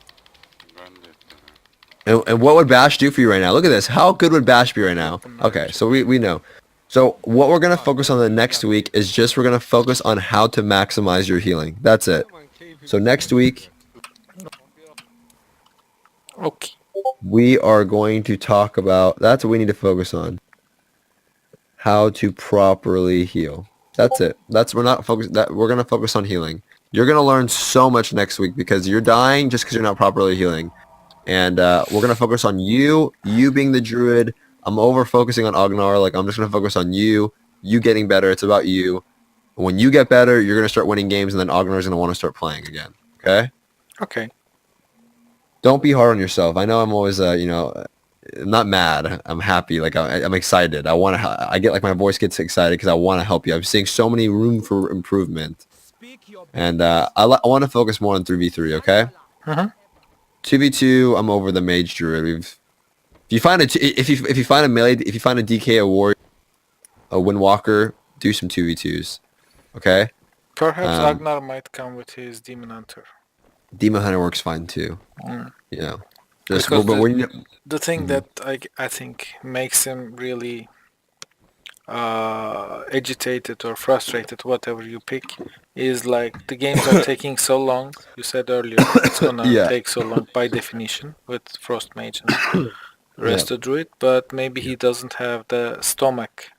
And what would Bash do for you right now? Look at this. How good would Bash be right now? Okay, so we know. So what we're going to focus on the next week is we're going to focus on how to maximize your healing. That's it. So next week, Okay. we are going to talk about, that's what we need to focus on. How to properly heal. That's it. We're going to focus on healing. You're going to learn so much next week because you're dying just because you're not properly healing. And we're going to focus on you being the druid. I'm over focusing on Agnar. Like, I'm just going to focus on you getting better. It's about you. When you get better, you're going to start winning games, and then Agnar's going to want to start playing again. Okay? Okay. Don't be hard on yourself. I know I'm always, I'm not mad. I'm happy. Like, I'm excited. I get, like, my voice gets excited because I want to help you. I'm seeing so many room for improvement. And I want to focus more on 3v3, okay? Uh-huh. 2v2, I'm over the mage druid. If you find if you find a melee, if you find a DK, a warrior, a windwalker, do some 2v2s. Okay? Perhaps Agnar might come with his Demon Hunter. Demon Hunter works fine too. You know. Just Because but when you the thing that I think makes him really agitated or frustrated, whatever you pick, is like the games are taking so long. You said earlier it's gonna Yeah. take so long by definition with Frost Mage and rest of Druid, but maybe he doesn't have the stomach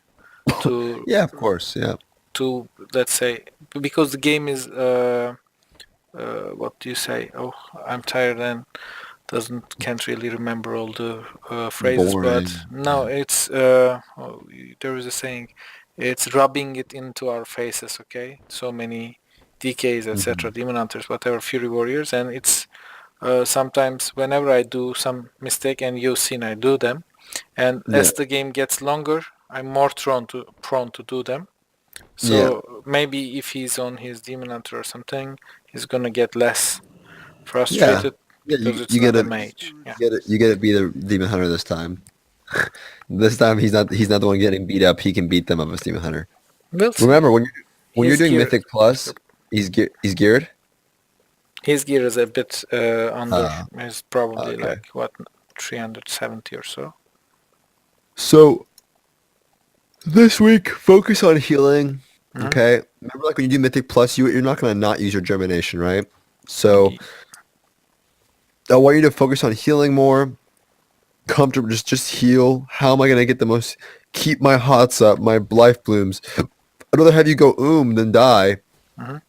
to Yeah, of course, yeah. to let's say, because the game is what do you say? Oh, I'm tired and can't really remember all the phrases, Boring. but no, it's there is a saying, it's rubbing it into our faces. Okay, so many DKs, etc., Demon Hunters, whatever, Fury Warriors, and it's sometimes whenever I do some mistake, and you've seen I do them, and as the game gets longer, I'm more prone to do them. So maybe if he's on his Demon Hunter or something, he's gonna get less frustrated. Yeah, Because it's you not get a it. mage. Yeah. You get to be the Demon Hunter this time. This time he's not the one getting beat up. He can beat them of a Demon Hunter. We'll see. Remember when you're He's doing geared. Mythic Plus, he's geared. His gear is a bit under. Is probably okay. like what 370 or so. This week, focus on healing. Mhm. Okay. Remember, like when you do Mythic Plus, you're not gonna not use your germination, right? So I want you to focus on healing more. Comfortable, just heal. How am I gonna get the most? Keep my hots up, my life blooms. I'd rather have you go than die. Mhm.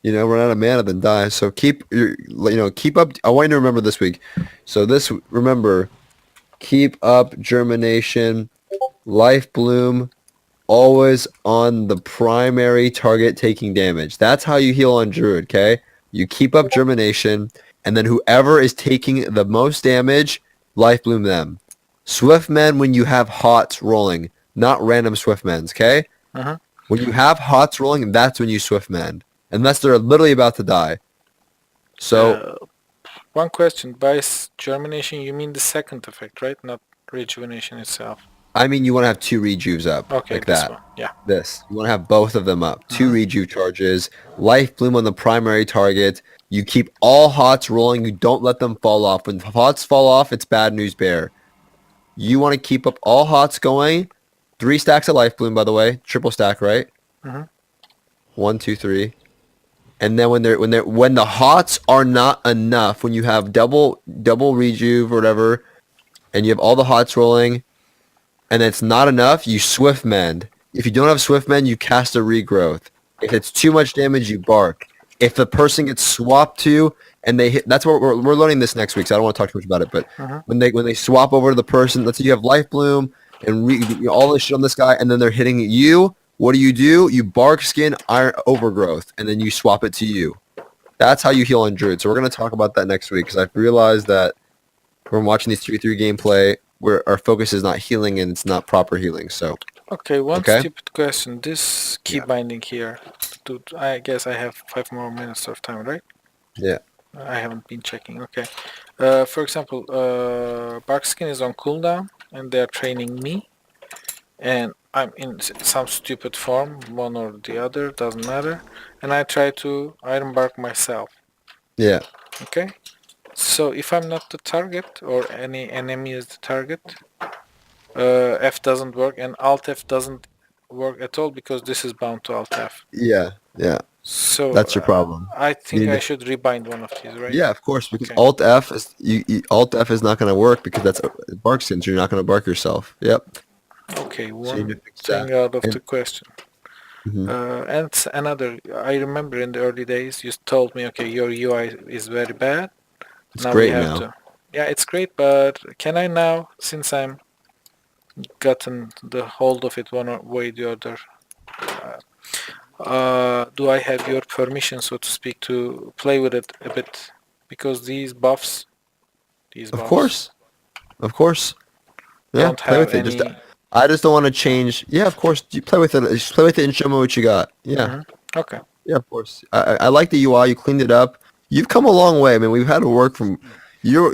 Run out of mana than die. So keep up. I want you to remember this week. So remember, keep up germination, life bloom, always on the primary target taking damage. That's how you heal on Druid, okay? You keep up germination, and then whoever is taking the most damage, life bloom them. Swift men when you have hots rolling, not random swift mens, okay? Mhm. When you have hots rolling, that's when you swift men. Unless they're literally about to die. So, Uh, One question. By germination, you mean the second effect, right? Not rejuvenation itself. I mean, you want to have two rejuves up, Okay, like this that. one. Yeah. This. You want to have both of them up. Two Mhm. rejuve charges. Life bloom on the primary target. You keep all hots rolling. You don't let them fall off. When hots fall off, it's bad news bear. You want to keep up all hots going. 3 stacks of life bloom, by the way. Triple stack, right? Mhm. 1, 2, 3. And then when the hots are not enough, when you have double rejuve or whatever, and you have all the hots rolling, and it's not enough, you swift mend. If you don't have swift mend, you cast a regrowth. If it's too much damage, you bark. If the person gets swapped to and they hit, that's what we're learning this next week. So I don't want to talk too much about it. But Mhm. when they swap over to the person, let's say you have life bloom and all this shit on this guy, and then they're hitting you. What do? You bark skin iron overgrowth, and then you swap it to you. That's how you heal on Druid. So we're gonna talk about that next week because I've realized that from watching these 3-3 gameplay, where our focus is not healing and it's not proper healing. So, Okay, one okay? stupid question. This key Yeah. binding here, I guess I have 5 more minutes of time, right? Yeah. I haven't been checking. Okay. For example, Barkskin is on cooldown, and they're training me, and I'm in some stupid form, one or the other, doesn't matter, and I try to Iron Bark myself. Yeah. Okay. So if I'm not the target or any enemy is the target, F doesn't work, and Alt F doesn't work at all because this is bound to Alt F. Yeah. Yeah. So That's your problem. I You think need I to, should rebind one of these, right? yeah, of course, because Okay. Alt F is not going to work because that's bark skins. You're not going to bark yourself. Yep. Okay, So you need one to fix that. thing out of the And question. mhm. And another, I remember in the early days, you told me, okay, your UI is very bad. It's Now we great have now. to. Yeah, it's great, but can I now, since I'm gotten the hold of it one way or the other, do I have your permission, so to speak, to play with it a bit? Because these Of buffs course. Of course. Yeah. don't Play have with it. any. I just don't want to change. Yeah, of course. You play with it. Just play with it and show me what you got. Yeah. Mhm. Okay. Yeah, of course. I like the UI. You cleaned it up. You've come a long way. I mean, we've had to work from. You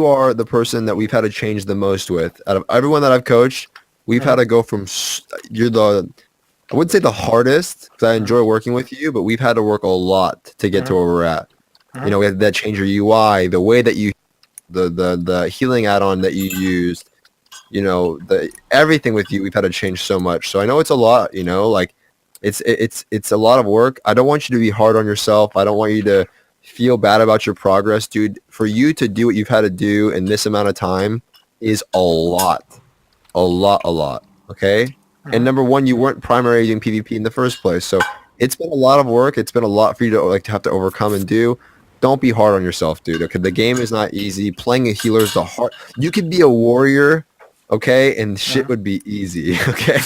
are the person that we've had to change the most with. Out of everyone that I've coached, we've had Mhm. to go from. You're the. I wouldn't say the hardest because I Mhm. enjoy working with you, but we've had to work a lot to get to Mhm. where we're at. Mhm. We had that change your UI, the way that you, the healing add-on that you used. The everything with you, we've had to change so much. So I know it's a lot. Like it's a lot of work. I don't want you to be hard on yourself. I don't want you to feel bad about your progress, dude. For you to do what you've had to do in this amount of time is a lot, a lot, a lot. Okay. And Mhm. number one, you weren't primary doing PvP in the first place, so it's been a lot of work. It's been a lot for you to have to overcome and do. Don't be hard on yourself, dude. Okay, the game is not easy. Playing a healer is the hard. You could be a warrior, okay, and shit Mhm. would be easy. Okay,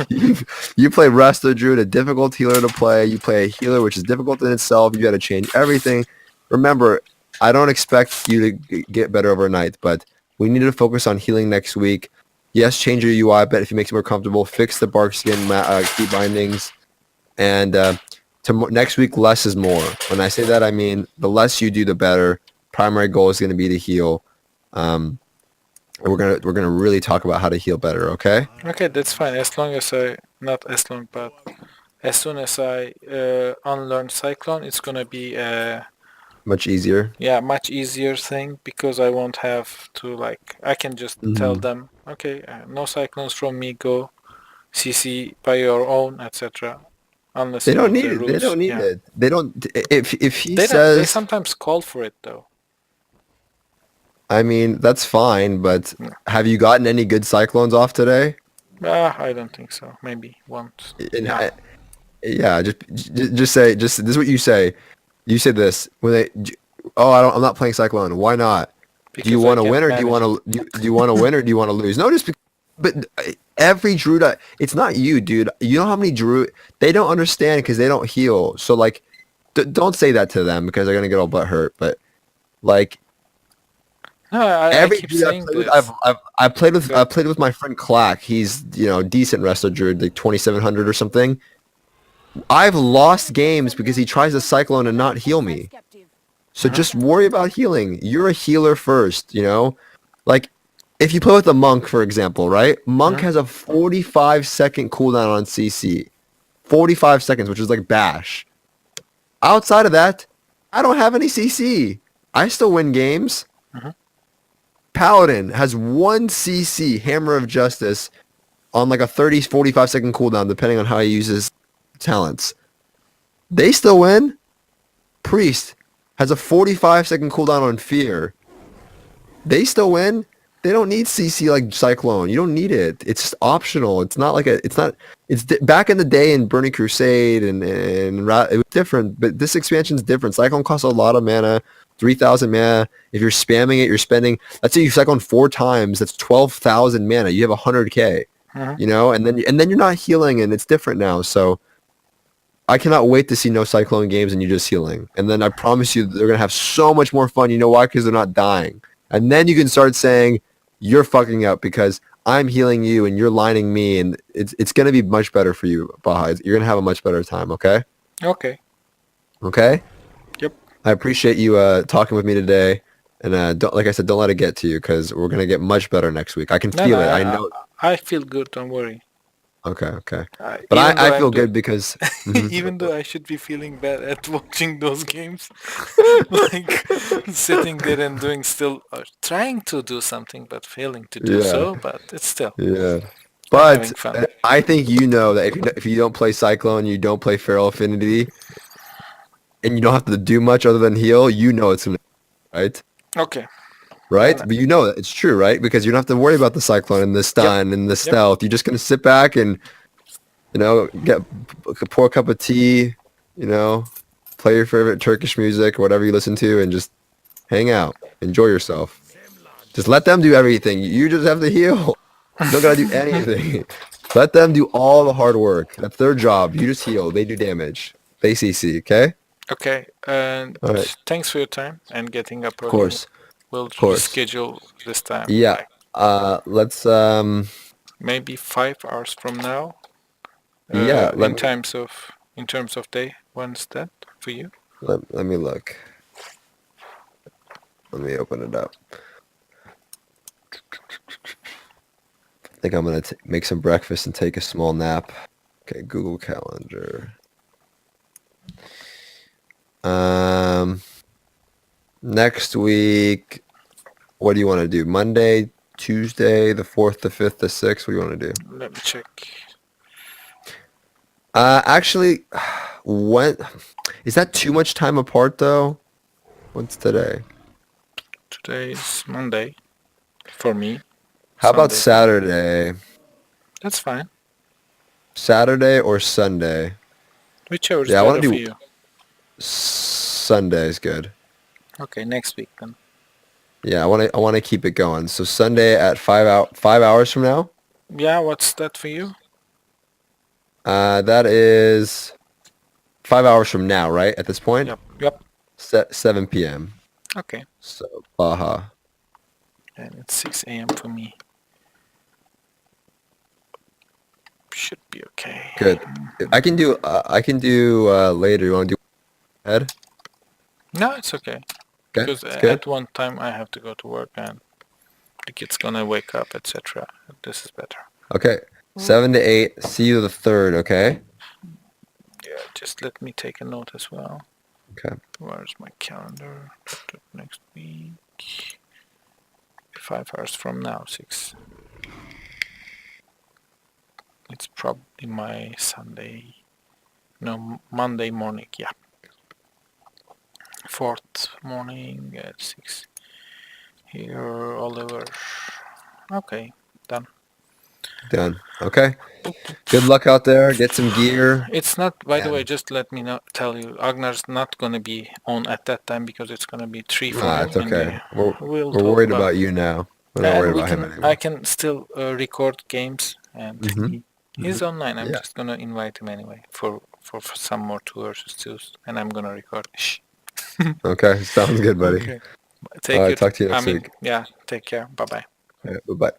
you, you play Resto Druid, a difficult healer to play. You play a healer, which is difficult in itself. You got to change everything. Remember, I don't expect you to get better overnight, but we need to focus on healing next week. Yes, change your UI, but if it makes it more comfortable, fix the bark skin key bindings, and next week, less is more. When I say that, I mean the less you do, the better. Primary goal is going to be to heal. Um, we're gonna really talk about how to heal better. Okay? Okay, that's fine. As long as I, not as long, but as soon as I unlearn Cyclone, it's gonna be a, Much easier. yeah, much easier thing because I won't have to, like, I can just tell Hmm. them, okay, no cyclones from me, go CC by your own, etc. Unless They you don't need need the it. They rules. don't need Yeah. it. They don't. If he They don't, they says, sometimes call for it though. I mean, that's fine. But No. have you gotten any good cyclones off today? I don't think so. Maybe once. And No. yeah, just say this is what you say. You say this when they. Oh, I'm not playing cyclone. Why not? Do you Because I want to can't win or do you manage want it. to do you want to win or do you want to lose? No, but every druid, it's not you, dude. You know how many druid they don't understand because they don't heal. So like, don't say that to them because they're gonna get all butt hurt. But like No, I every keep druid I've saying played with, this. I've But played with my friend Clack. He's decent resto druid, like 2700 or something. I've lost games because he tries to cyclone and not heal me. So just worry about healing. You're a healer first, you know? Like, if you play with a monk, for example, right? Monk has a 45-second cooldown on CC. 45 seconds, which is like bash. Outside of that, I don't have any CC. I still win games. Mhm. Paladin has 1 CC, Hammer of Justice, on like a 30, 45-second cooldown, depending on how he uses talents. They still win. Priest has a 45-second cooldown on Fear. They still win. They don't need CC like Cyclone. You don't need it. It's just optional. It's not like a. It's not. Back in the day in Burning Crusade it was different. But this expansion's different. Cyclone costs a lot of mana. 3,000 mana. If you're spamming it, you're spending. Let's say you Cyclone 4 times. That's 12,000 mana. You have 100k. Mhm. You know, and then you're not healing, and it's different now. So I cannot wait to see no Cyclone games and you just healing. And then I promise you they're gonna have so much more fun. You know why? Because they're not dying. And then you can start saying you're fucking up because I'm healing you and you're lining me, and it's gonna be much better for you, Baha. You're gonna have a much better time. Okay. Okay. Okay. Yep. I appreciate you talking with me today. And don't, like I said, don't let it get to you because we're gonna get much better next week. I can No, no, feel it. I know. I feel good. Don't worry. Okay. Okay. But Even I though I'm feel doing, good because. Mhm. even though I should be feeling bad at watching those games, like sitting there and doing still trying to do something but failing to do Yeah. so, but it's still Yeah. I'm having But fun. I think you know that if you don't play Cyclone, you don't play Feral Affinity, and you don't have to do much other than heal, you know it's gonna, right? Okay. Right? And But you know that it's true, right? Because you don't have to worry about the Cyclone and the yep, stun and the yep. stealth. You're just gonna sit back and, pour a cup of tea, play your favorite Turkish music or whatever you listen to and just hang out. Enjoy yourself. Just let them do everything. You just have to heal. You don't gotta do anything. Let them do all the hard work. That's their job. You just heal. They do damage. They CC, okay? Okay. And All right. thanks for your time and getting up Of early. course. We'll Of course. reschedule this time, Yeah. like Let's maybe 5 hours from now. yeah, In terms of day. When's that for you? let me look. Let me open it up. I think I'm gonna make some breakfast and take a small nap. Okay, Google Calendar. Um, Next week, what do you want to do? Monday, Tuesday, the 4th, the 5th, the 6th? What do you want to do? Let me check. Actually, when is that too much time apart though? What's today? Today is Monday for me. How about Sunday. Saturday? That's fine. Saturday or Sunday? Whichever is Yeah, I want better to for do you. Sunday is good. Okay, next week then. Yeah, I want to keep it going. So Sunday at 5 hours from now. Yeah, what's that for you? That is 5 hours from now, right? At this point, Yep, yep. 7 p.m. Okay. So Baja. And it's 6 a.m. for me. Should be okay. Good. I can do later. You want to do ahead? No, it's okay. Okay, Because it's good. at one time I have to go to work and the kid's gonna wake up, etc. This is better. Okay, 7 to 8. See you the 3rd. Okay. Yeah, just let me take a note as well. Okay. Where's my calendar? Next week. 5 hours from now, 6. It's probably my Sunday, no, Monday morning, yeah. 4th morning at 6. Here, Oliver. Okay, done. Done. Okay. Good luck out there. Get some gear. It's not, by the And- way, just let me tell you, Agnar's not gonna be on at that time because it's gonna be 3 for him It's in okay. the... We're worried about you now. We're not worried And we about him can, I anymore. can still record games, and Mhm. he's online. I'm Yeah. just gonna invite him anyway for some more 2 versus 2s, and I'm gonna record. Shh. Okay. Sounds good, buddy. Okay. All Take right. your, Talk to you I next mean, week. yeah, take care. Bye bye. All right, bye-bye.